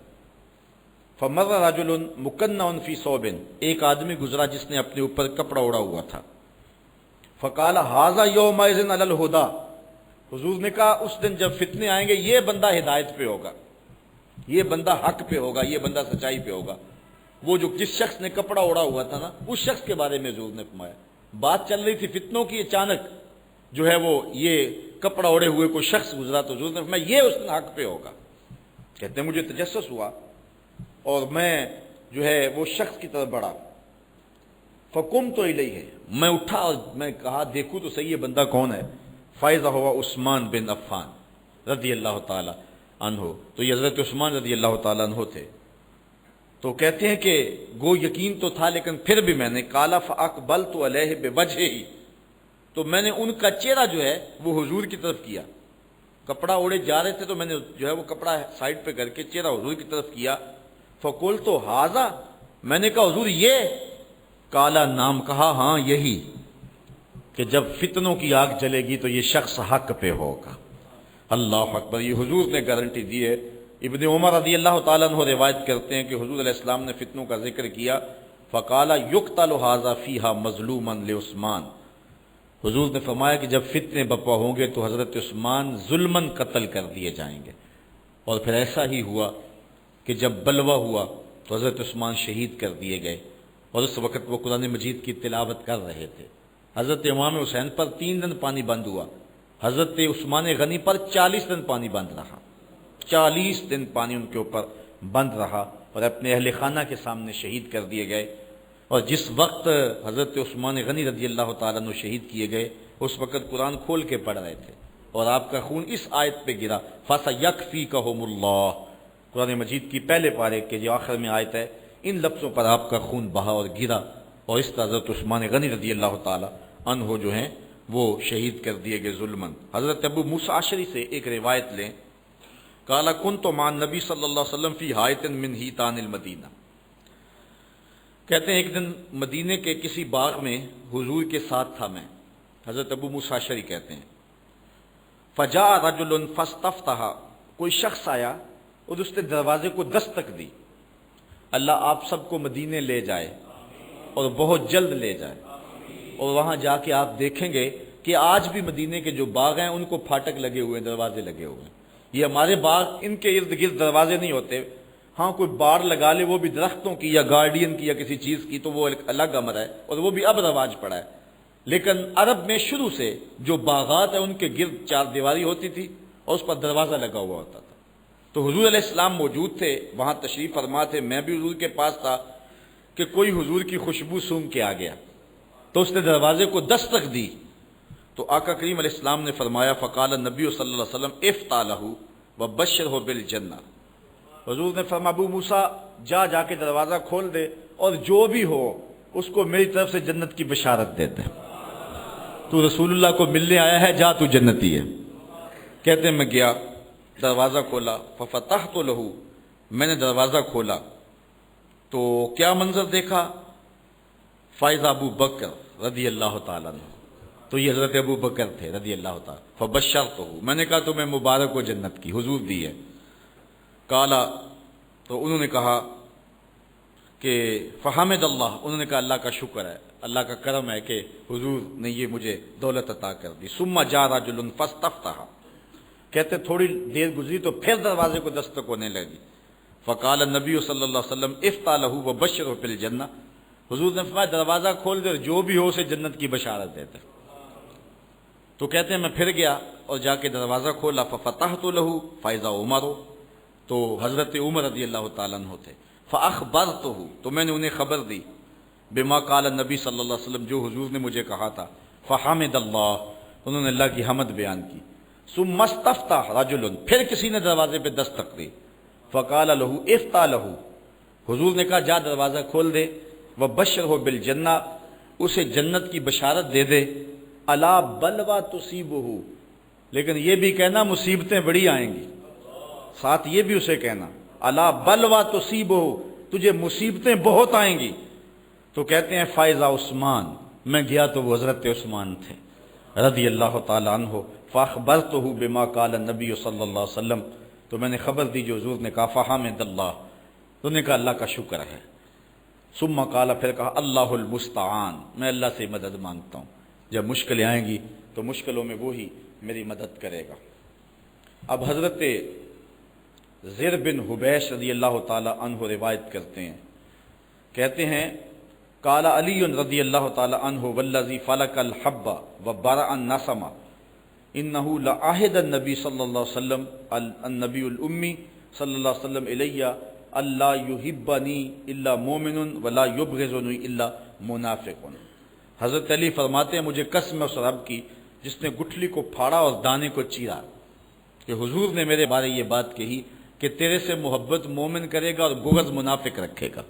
فمر رجل مکنع فی ثوب، ایک آدمی گزرا جس نے اپنے اوپر کپڑا اوڑا ہوا تھا۔ فقال ھذا یومئذ علی الہدی، حضور نے کہا اس دن جب فتنے آئیں گے یہ بندہ ہدایت پہ ہوگا، یہ بندہ حق پہ ہوگا، یہ بندہ سچائی پہ ہوگا۔ وہ جو جس شخص نے کپڑا اوڑا ہوا تھا نا، اس شخص کے بارے میں حضور نے فرمایا۔ بات چل رہی تھی فتنوں کی، اچانک جو ہے وہ یہ کپڑا اوڑے ہوئے کوئی شخص گزرا تو حضور نے فرمایا یہ اس دن حق پہ ہوگا۔ کہتے ہیں مجھے تجسس ہوا اور میں جو ہے وہ شخص کی طرف بڑھا، فقمت الیہ، میں اٹھا اور میں کہا دیکھوں تو صحیح یہ بندہ کون ہے۔ فاذا ہوا عثمان بن عفان رضی اللہ تعالی عنہ، تو یہ حضرت عثمان رضی اللہ تعالی عنہ تھے۔ تو کہتے ہیں کہ گو یقین تو تھا لیکن پھر بھی میں نے قال فاقبلت علیہ بوجہہ، تو میں نے ان کا چہرہ جو ہے وہ حضور کی طرف کیا، کپڑا اوڑے جا رہے تھے تو میں نے جو ہے وہ کپڑا سائڈ پہ کر کے چہرہ حضور کی طرف کیا۔ فقلت ھذا، میں نے کہا حضور یہ، کالا نام، کہا ہاں یہی، کہ جب فتنوں کی آگ جلے گی تو یہ شخص حق پہ ہوگا۔ اللہ اکبر، یہ حضور نے گارنٹی دی ہے۔ ابن عمر رضی اللہ تعالیٰ عنہ روایت کرتے ہیں کہ حضور علیہ السلام نے فتنوں کا ذکر کیا، فقال یقتل ھذا فیھا مظلوما لعثمان، حضور نے فرمایا کہ جب فتنے برپا ہوں گے تو حضرت عثمان ظلماً قتل کر دیے جائیں گے، اور پھر ایسا ہی ہوا کہ جب بلوہ ہوا تو حضرت عثمان شہید کر دیے گئے، اور اس وقت وہ قرآن مجید کی تلاوت کر رہے تھے۔ حضرت امام حسین پر 3 دن پانی بند ہوا، حضرت عثمان غنی پر 40 دن پانی بند رہا، 40 دن پانی ان کے اوپر بند رہا، اور اپنے اہل خانہ کے سامنے شہید کر دیے گئے۔ اور جس وقت حضرت عثمان غنی رضی اللہ تعالیٰ عنہ شہید کیے گئے، اس وقت قرآن کھول کے پڑھ رہے تھے، اور آپ کا خون اس آیت پہ گرا، فَسَيَكْفِيكَهُمُ اللَّهُ، قرآن مجید کی پہلے پارے کے جو آخر میں آیت ہے، ان لفظوں پر آپ کا خون بہا اور گرا، اور اس طرح حضرت عثمان غنی رضی اللہ تعالیٰ عنہ جو ہیں وہ شہید کر دیے گئے ظلماً۔ حضرت ابو موسیٰ اشعری سے ایک روایت لیں، قال كنت مع النبی صلی اللہ علیہ وسلم فی حائط من حیطان المدینہ، کہتے ہیں ایک دن مدینے کے کسی باغ میں حضور کے ساتھ تھا میں، حضرت ابو موسیٰ اشعری کہتے ہیں، فجاء رجل فاستفتح، کوئی شخص آیا اور اس نے دروازے کو دستک دی، اللہ آپ سب کو مدینے لے جائے اور بہت جلد لے جائے، اور وہاں جا کے آپ دیکھیں گے کہ آج بھی مدینے کے جو باغ ہیں ان کو پھاٹک لگے ہوئے ہیں، دروازے لگے ہوئے ہیں۔ یہ ہمارے باغ، ان کے ارد گرد دروازے نہیں ہوتے، ہاں کوئی بار لگا لے وہ بھی درختوں کی یا گارڈین کی یا کسی چیز کی تو وہ ایک الگ امر ہے، اور وہ بھی اب رواج پڑا ہے، لیکن عرب میں شروع سے جو باغات ہیں ان کے گرد 4 دیواری ہوتی تھی اور اس پر دروازہ لگا ہوا ہوتا تھا۔ تو حضور علیہ السلام موجود تھے، وہاں تشریف فرما تھے، میں بھی حضور کے پاس تھا کہ کوئی حضور کی خوشبو سونگھ کے آ گیا، تو اس نے دروازے کو دستک دی، تو آقا کریم علیہ السلام نے فرمایا، فقال النبی صلی اللہ علیہ وسلم افتح لہ وبشرہ بالجنہ، حضور نے فرمایا ابو موسیٰ جا کے دروازہ کھول دے اور جو بھی ہو اس کو میری طرف سے جنت کی بشارت دے دے، تو رسول اللہ کو ملنے آیا ہے، جا تو جنتی ہے۔ کہتے ہیں میں گیا، دروازہ کھولا، ففتحت لہ، میں نے دروازہ کھولا تو کیا منظر دیکھا، فائز ابو بکر رضی اللہ تعالیٰ عنہ، تو یہ حضرت ابو بکر تھے رضی اللہ تعالیٰ، فبشرتہ، میں نے کہا تمہیں مبارک ہو جنت کی، حضور دی ہے۔ کالا، تو انہوں نے کہا کہ فحمد اللہ، انہوں نے کہا اللہ کا شکر ہے، اللہ کا کرم ہے کہ حضور نے یہ مجھے دولت عطا کر دی۔ ثم جاء رجل فاستفتح، کہتے تھوڑی دیر گزری تو پھر دروازے کو دستک ہونے لگی، فقال النبی صلی اللہ علیہ وسلم افتح لہ وبشرہ بالجنہ، حضور نے فرمایا دروازہ کھول دے، جو بھی ہو اسے جنت کی بشارت دیتے۔ تو کہتے ہیں میں پھر گیا اور جا کے دروازہ کھولا، ففتحت لہ فاذا عمر، تو حضرت عمر رضی اللہ تعالیٰ عنہ تھے، فاخبرتہ، تو میں نے انہیں خبر دی، بما قال النبی صلی اللہ علیہ وسلم، جو حضور نے مجھے کہا تھا، فحمد اللہ، انہوں نے اللہ کی حمد بیان کی۔ ثم استفتح رجل، پھر کسی نے دروازے پہ دستک دی، فقال لہ افتح لہ، حضور نے کہا جا دروازہ کھول دے، وبشرہ بالجنہ، اسے جنت کی بشارت دے دے، الا بلوى تصیبہ، لیکن یہ بھی کہنا مصیبتیں بڑی آئیں گی، ساتھ یہ بھی اسے کہنا الا بلوى تصیبہ، تجھے مصیبتیں بہت آئیں گی۔ تو کہتے ہیں فائزہ عثمان، میں گیا تو وہ حضرت عثمان تھے رضی اللہ تعالیٰ عنہ، فاخبرتہ بما قال النبی صلی اللہ علیہ وسلم، تو میں نے خبر دی جو حضور نے کہا، فحمد اللہ، تو نے کہا اللہ کا شکر ہے۔ ثم قال، پھر کہا اللہ المستعان، میں اللہ سے مدد مانگتا ہوں، جب مشکلیں آئیں گی تو مشکلوں میں وہی میری مدد کرے گا۔ اب حضرت زر بن حبیش رضی اللہ تعالی عنہ روایت کرتے ہیں، کہتے ہیں قال علی رضی اللہ تعالی عنہ والذی فلق الحب وبرأ النسم انہ لعہد النبی صلی اللہ علیہ وسلم النبی الامی صلی اللہ علیہ وسلم الی اللہ یحبنی الا مومن ولا یبغضنی الا منافق۔ حضرت علی فرماتے ہیں مجھے قسم اس رب کی جس نے گٹھلی کو پھاڑا اور دانے کو چیرا، کہ حضور نے میرے بارے یہ بات کہی کہ تیرے سے محبت مومن کرے گا اور بغض منافق رکھے گا۔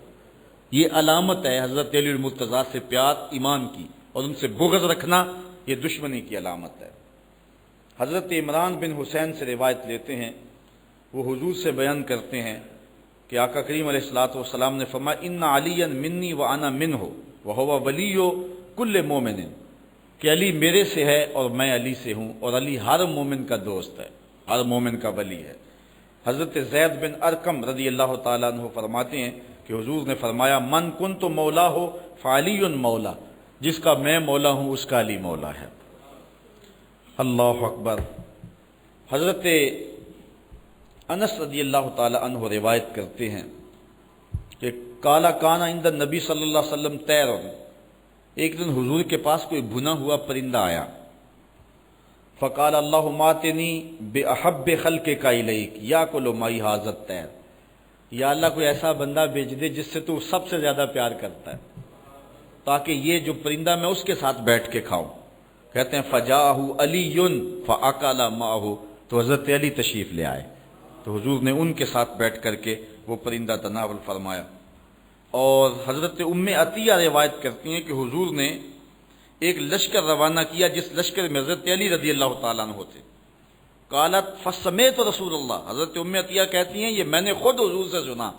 یہ علامت ہے حضرت علی المرتضیٰ سے پیار ایمان کی، اور ان سے بغض رکھنا یہ دشمنی کی علامت ہے۔ حضرت عمران بن حسین سے روایت لیتے ہیں، وہ حضور سے بیان کرتے ہیں کہ آقا کریم علیہ الصلوۃ والسلام نے فرمایا ان علی منی وانا منہ وہو ولی کل مومن، کہ علی میرے سے ہے اور میں علی سے ہوں، اور علی ہر مومن کا دوست ہے، ہر مومن کا ولی ہے۔ حضرت زید بن ارقم رضی اللہ تعالیٰ عنہ فرماتے ہیں کہ حضور نے فرمایا من کنت مولا ہو فعلی مولا، جس کا میں مولا ہوں اس کا علی مولا ہے۔ اللہ اکبر۔ حضرت انس رضی اللہ تعالی عنہ روایت کرتے ہیں کہ کالا کانا عند النبی صلی اللہ علیہ وسلم طیر، ایک دن حضور کے پاس کوئی بھنا ہوا پرندہ آیا، فقال اللہم آتنی بأحب خلقک الیک یاکل معی ھذا الطیر، یا اللہ کوئی ایسا بندہ بھیج دے جس سے تو سب سے زیادہ پیار کرتا ہے، تاکہ یہ جو پرندہ میں اس کے ساتھ بیٹھ کے کھاؤں۔ کہتے ہیں فجاءہ علی فاکل معہ، تو حضرت علی تشریف لے آئے، تو حضور نے ان کے ساتھ بیٹھ کر کے وہ پرندہ تناول فرمایا۔ اور حضرت ام عطیہ روایت کرتی ہیں کہ حضور نے ایک لشکر روانہ کیا جس لشکر میں حضرت علی رضی اللہ تعالیٰ عنہ تھے۔ قالت فسمیت رسول اللہ، حضرت ام عطیہ کہتی ہیں یہ میں نے خود حضور سے سنا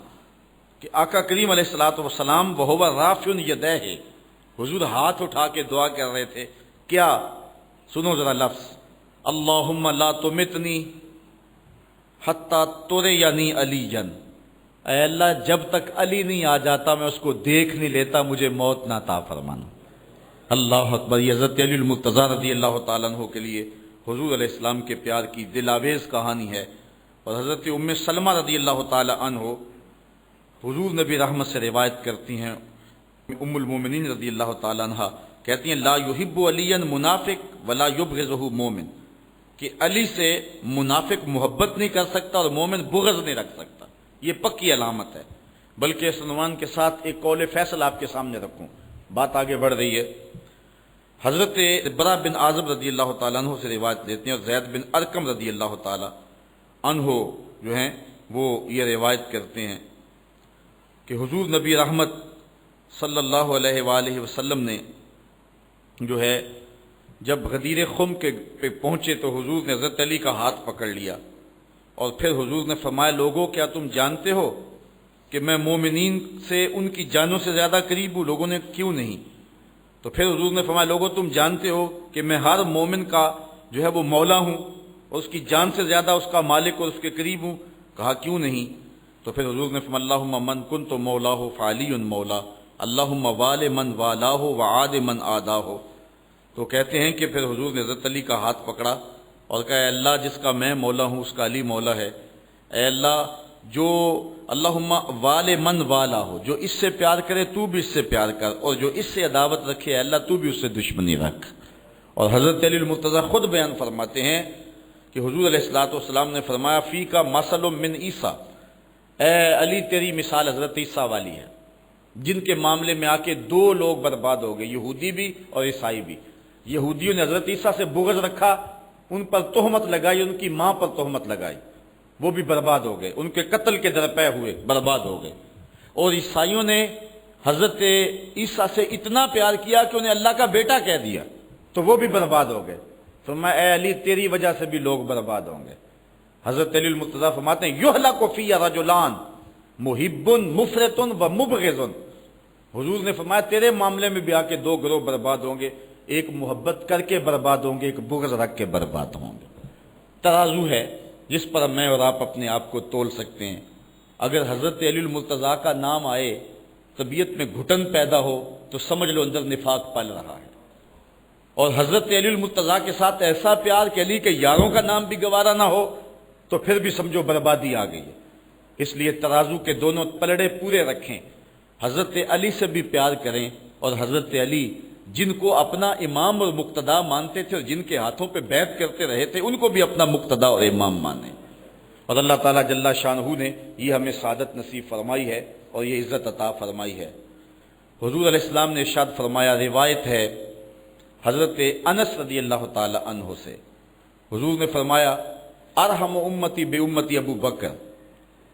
کہ آقا کریم علیہ الصلوۃ والسلام وہو رافع یدیہ، حضور ہاتھ اٹھا کے دعا کر رہے تھے، کیا؟ سنو ذرا لفظ، اللہم لا تمتنی حتی ترینی علی، اے اللہ جب تک علی نہیں آ جاتا میں اس کو دیکھ نہیں لیتا، مجھے موت نہ عطا فرمانا۔ اللہ اکبر۔ یہ حضرت علی المرتضیٰ رضی اللہ تعالیٰ عنہ کے لیے حضور علیہ السلام کے پیار کی دل آویز کہانی ہے۔ اور حضرت ام سلمہ رضی اللہ تعالیٰ عنہ حضور نبی رحمت سے روایت کرتی ہیں، ام المومنین رضی اللہ تعالیٰ عنہ کہتی ہیں لا یحب علی منافق ولا یبغضہ مومن، کہ علی سے منافق محبت نہیں کر سکتا اور مومن بغض نہیں رکھ سکتا، یہ پکی علامت ہے۔ بلکہ اس عنوان کے ساتھ ایک قول فیصل آپ کے سامنے رکھوں، بات آگے بڑھ رہی ہے۔ حضرت برا بن عازب رضی اللہ تعالیٰ عنہ سے روایت دیتے ہیں، اور زید بن ارقم رضی اللہ تعالیٰ عنہ جو ہیں وہ یہ روایت کرتے ہیں کہ حضور نبی رحمت صلی اللہ علیہ وآلہ وسلم نے جو ہے جب غدیر خم کے پہ پہنچے تو حضور نے حضرت علی کا ہاتھ پکڑ لیا، اور پھر حضور نے فرمایا لوگوں کیا تم جانتے ہو کہ میں مومنین سے ان کی جانوں سے زیادہ قریب ہوں؟ لوگوں نے کیوں نہیں؟ تو پھر حضور نے فرمایا لوگوں تم جانتے ہو کہ میں ہر مومن کا جو ہے وہ مولا ہوں اور اس کی جان سے زیادہ اس کا مالک اور اس کے قریب ہوں؟ کہا کیوں نہیں؟ تو پھر حضور نے فرمایا اللہم من کنت مولاہ فعلی مولا، اللہم وال من والاہ وعاد من آداہ۔ تو کہتے ہیں کہ پھر حضور نے حضرت علی کا ہاتھ پکڑا اور کہا اے اللہ جس کا میں مولا ہوں اس کا علی مولا ہے، اے اللہ جو اللہم وال من والا ہو، جو اس سے پیار کرے تو بھی اس سے پیار کر، اور جو اس سے عداوت رکھے اے اللہ تو بھی اس سے دشمنی رکھ۔ اور حضرت علی المرتضیٰ خود بیان فرماتے ہیں کہ حضور علیہ الصلوۃ والسلام نے فرمایا فی کا مثل من عیسیٰ، اے علی تیری مثال حضرت عیسیٰ والی ہے، جن کے معاملے میں آ کے دو لوگ برباد ہو گئے، یہودی بھی اور عیسائی بھی۔ یہودیوں نے حضرت عیسیٰ سے بغض رکھا، ان پر تہمت لگائی، ان کی ماں پر تہمت لگائی، وہ بھی برباد ہو گئے، ان کے قتل کے درپے ہوئے، برباد ہو گئے۔ اور عیسائیوں نے حضرت عیسیٰ سے اتنا پیار کیا کہ انہیں اللہ کا بیٹا کہہ دیا، تو وہ بھی برباد ہو گئے۔ فرمایا اے علی تیری وجہ سے بھی لوگ برباد ہوں گے۔ حضرت علی المرتضیٰ فرماتے ہیں یہلک فی رجلان محب مفرط و مبغض، حضور نے فرمایا تیرے معاملے میں بھی آ کے دو گروہ برباد ہوں گے، ایک محبت کر کے برباد ہوں گے، ایک بغض رکھ کے برباد ہوں گے۔ ترازو ہے جس پر میں اور آپ اپنے آپ کو تول سکتے ہیں۔ اگر حضرت علی المرتضیٰ کا نام آئے، طبیعت میں گھٹن پیدا ہو، تو سمجھ لو اندر نفاق پل رہا ہے۔ اور حضرت علی المرتضیٰ کے ساتھ ایسا پیار کہ علی کے یاروں کا نام بھی گوارا نہ ہو، تو پھر بھی سمجھو بربادی آ گئی ہے۔ اس لیے ترازو کے دونوں پلڑے پورے رکھیں، حضرت علی سے بھی پیار کریں، اور حضرت علی جن کو اپنا امام اور مقتدا مانتے تھے اور جن کے ہاتھوں پہ بیعت کرتے رہے تھے ان کو بھی اپنا مقتدا اور امام مانیں۔ اور اللہ تعالیٰ جل شانہ نے یہ ہمیں سعادت نصیب فرمائی ہے اور یہ عزت عطا فرمائی ہے۔ حضور علیہ السلام نے ارشاد فرمایا، روایت ہے حضرت انس رضی اللہ تعالی عنہ سے، حضور نے فرمایا ارحم امتی بے امتی ابو بکر،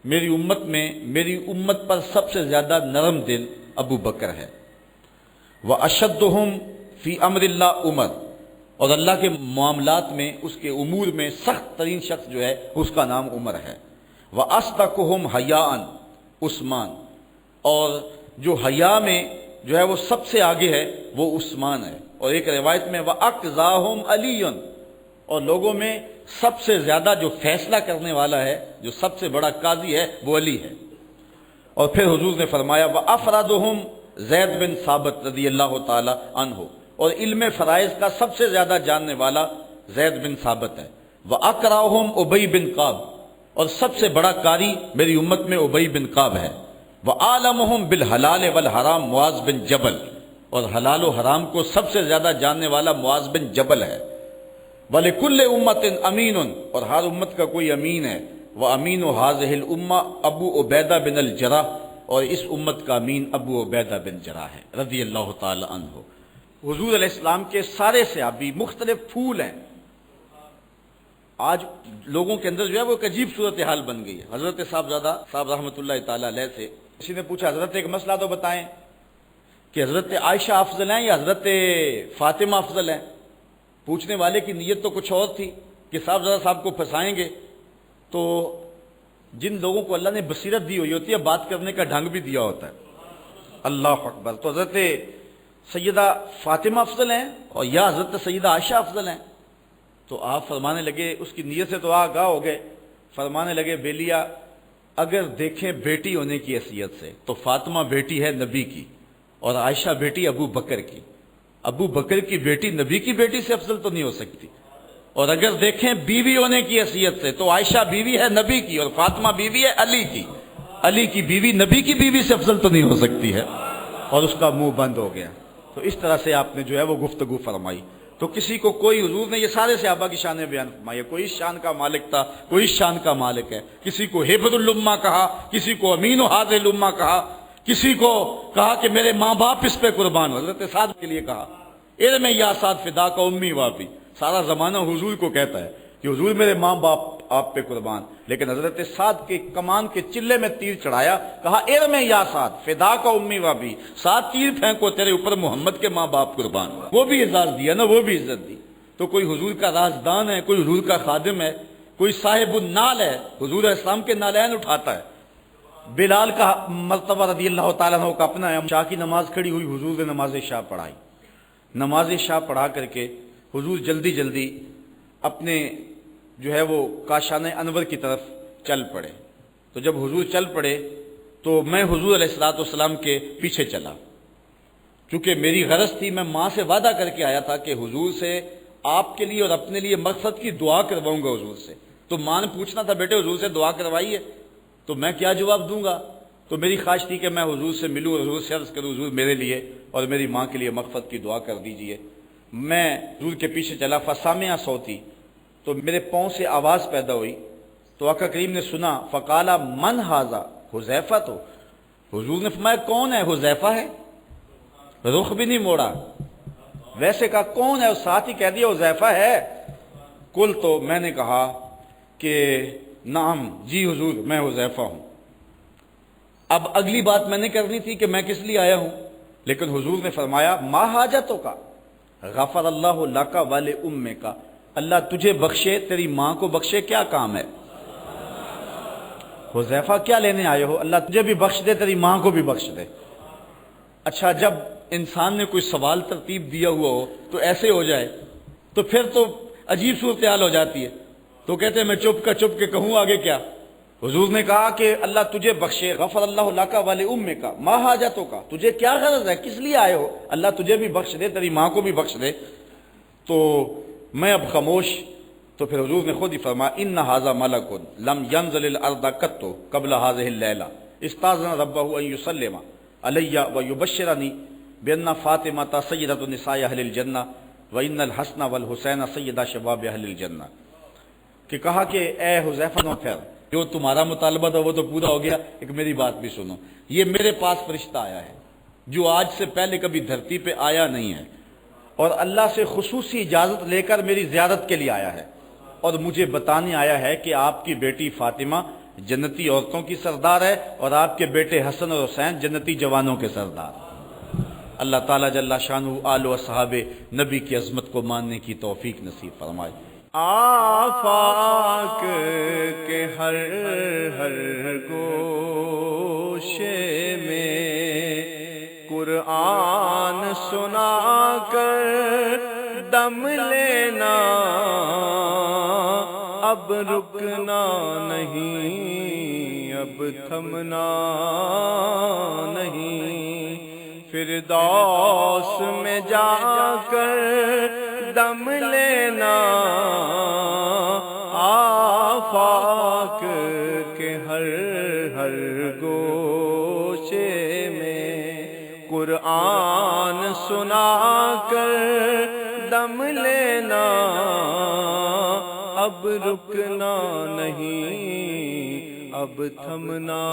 میری امت میں میری امت پر سب سے زیادہ نرم دل ابو بکر ہے۔ وَأَشَدُّهُمْ فِي أَمْرِ اللَّهِ عمر، اور اللہ کے معاملات میں اس کے امور میں سخت ترین شخص جو ہے اس کا نام عمر ہے۔ وَأَصْدَقُهُمْ حَيَاءً عثمان، اور جو حیا میں جو ہے وہ سب سے آگے ہے وہ عثمان ہے۔ اور ایک روایت میں وَأَقْضَاهُمْ عَلِيٌّ، اور لوگوں میں سب سے زیادہ جو فیصلہ کرنے والا ہے، جو سب سے بڑا قاضی ہے وہ علی ہے۔ اور پھر حضور نے فرمایا وَأَفْرَدُهُمْ زید بن ثابت رضی اللہ تعالی عنہ، اور علم فرائض کا سب سے زیادہ جاننے والا زید بن ثابت ہے۔ وَأَقْرَأُهُمْ اُبَيْ بن کعب، اور سب سے بڑا قاری میری امت میں ابی بن کعب ہے۔ وَعَالَمُهُمْ بِالْحَلَالِ وَالْحَرَامِ معاذ بن جبل، اور حلال و حرام کو سب سے زیادہ جاننے والا معاذ بن جبل ہے۔ وَلِكُلِّ أُمَّةٍ أَمِينٌ، اور ہر امت کا کوئی امین ہے۔ وَأَمِينُ هَذِهِ الْأُمَّةِ ابو عبیدہ بن الجراح، اور اس امت کا امین ابو عبیدہ بن جراح ہے رضی اللہ تعالی عنہ۔ حضور علیہ السلام کے سارے صحابی مختلف پھول ہیں۔ آج لوگوں کے اندر جو ہے وہ ایک عجیب صورتحال بن گئی ہے۔ حضرت صاحبزادہ صاحب رحمۃ اللہ تعالی علیہ سے کسی نے پوچھا حضرت ایک مسئلہ تو بتائیں کہ حضرت عائشہ افضل ہیں یا حضرت فاطمہ افضل ہیں؟ پوچھنے والے کی نیت تو کچھ اور تھی کہ صاحبزادہ صاحب کو پھنسائیں گے، تو جن لوگوں کو اللہ نے بصیرت دی ہوئی ہوتی ہے بات کرنے کا ڈھنگ بھی دیا ہوتا ہے۔ اللہ اکبر۔ تو حضرت سیدہ فاطمہ افضل ہیں اور یا حضرت سیدہ عائشہ افضل ہیں؟ تو آپ فرمانے لگے، اس کی نیت سے تو آگاہ ہو گئے، فرمانے لگے بیلیا اگر دیکھیں بیٹی ہونے کی حیثیت سے تو فاطمہ بیٹی ہے نبی کی اور عائشہ بیٹی ابو بکر کی۔ ابو بکر کی بیٹی نبی کی بیٹی سے افضل تو نہیں ہو سکتی، اور اگر دیکھیں بیوی ہونے کی حیثیت سے تو عائشہ بیوی ہے نبی کی اور فاطمہ بیوی ہے علی کی۔ علی کی بیوی نبی کی بیوی سے افضل تو نہیں ہو سکتی ہے، اور اس کا منہ بند ہو گیا۔ تو اس طرح سے آپ نے جو ہے وہ گفتگو فرمائی۔ تو کسی کو کوئی، حضور نے یہ سارے صحابہ کی شانیں بیان فرمائی، کوئی اس شان کا مالک تھا، کوئی اس شان کا مالک ہے۔ کسی کو حبر الامہ کہا، کسی کو امین ہذہ الامہ کہا، کسی کو کہا کہ میرے ماں باپ اس پہ قربان، حضرت سعد کے لیے کہا علم یا سعد فدا کا امی وابی۔ سارا زمانہ حضور کو کہتا ہے کہ حضور میرے ماں باپ آپ پہ قربان، لیکن حضرت سعد کے کمان کے چلے میں تیر چڑھایا، کہا ارم یا سعد فدا کا امی وابی، سعد تیر پھینکو تیرے اوپر محمد کے ماں باپ قربان۔ وہ بھی اعزاز دیا نا، وہ بھی عزت دی۔ تو کوئی حضور کا رازدان ہے، کوئی حضور کا خادم ہے، کوئی صاحب النال ہے، حضور اسلام کے نالین اٹھاتا ہے۔ بلال کا مرتبہ رضی اللہ تعالیٰ عنہ کا اپنا ہے۔ شاہ کی نماز کھڑی ہوئی، حضور نے نماز شاہ پڑھائی۔ نماز شاہ پڑھا کر کے حضور جلدی جلدی اپنے جو ہے وہ کاشان انور کی طرف چل پڑے۔ تو جب حضور چل پڑے تو میں حضور علیہ السلام کے پیچھے چلا، چونکہ میری غرض تھی، میں ماں سے وعدہ کر کے آیا تھا کہ حضور سے آپ کے لیے اور اپنے لیے مقصد کی دعا کرواؤں گا حضور سے۔ تو ماں نے پوچھنا تھا بیٹے حضور سے دعا کروائیے، تو میں کیا جواب دوں گا؟ تو میری خواہش تھی کہ میں حضور سے ملوں اور حضور سے عرض کروں حضور میرے لیے اور میری ماں کے لیے مغفرت کی دعا کر دیجئے۔ میں حضور کے پیچھے چلا، فسامع صوتی، تو میرے پاؤں سے آواز پیدا ہوئی، تو آقا کریم نے سنا، فقالا من ھذا، حذیفہ۔ تو حضور نے فرمایا کون ہے؟ حذیفہ ہے۔ رخ بھی نہیں موڑا، ویسے کہا کون ہے، اور ساتھ ہی کہہ دیا حذیفہ ہے۔ کل تو میں نے کہا کہ نعم جی حضور میں حذیفہ ہوں۔ اب اگلی بات میں نے کرنی تھی کہ میں کس لیے آیا ہوں، لیکن حضور نے فرمایا ما حاجتوں کا، غفر اللہ لک ولی امک، اللہ تجھے بخشے تیری ماں کو بخشے، کیا کام ہے؟ حذیفہ کیا لینے آئے ہو؟ اللہ تجھے بھی بخش دے تیری ماں کو بھی بخش دے۔ اچھا جب انسان نے کوئی سوال ترتیب دیا ہوا ہو تو ایسے ہو جائے تو پھر تو عجیب صورتحال ہو جاتی ہے، تو کہتے ہیں میں چپ کے کہوں آگے کیا؟ حضور نے کہا کہ اللہ تجھے بخشے، غفر اللہ لک ولی امک، ما حاجتوں کا، تجھے کیا غرض ہے، کس لیے آئے ہو، اللہ تجھے بھی بخش دے تیری ماں کو بھی بخش دے۔ تو میں اب خاموش۔ تو پھر حضور نے خود ہی فرمایا ان ھذا ملک لم ینزل الارض قط قبل هذه الليلہ استاذن ربہ ان یسلم علی ویبشرنی بان فاطمہ سیدۃ نساء اہل الجنہ وان الحسن والحسین سیدہ شباب اہل الجنہ، کہ کہا کہ اے حذیفہ نو پھر جو تمہارا مطالبہ تھا وہ تو پورا ہو گیا، ایک میری بات بھی سنو۔ یہ میرے پاس فرشتہ آیا ہے جو آج سے پہلے کبھی دھرتی پہ آیا نہیں ہے، اور اللہ سے خصوصی اجازت لے کر میری زیارت کے لیے آیا ہے، اور مجھے بتانے آیا ہے کہ آپ کی بیٹی فاطمہ جنتی عورتوں کی سردار ہے اور آپ کے بیٹے حسن اور حسین جنتی جوانوں کے سردار۔ اللہ تعالیٰ جل شانہ آل و صحاب نبی کی عظمت کو ماننے کی توفیق نصیب فرمائے۔ آفاق کے ہر گوشے میں قرآن سنا کر دم لینا، اب رکنا نہیں، اب تھمنا نہیں، فردوس میں جا کر دم لینا، آفاق کے ہر ہر گوشے میں قرآن سنا کر دم لینا، اب رکنا نہیں، اب تھمنا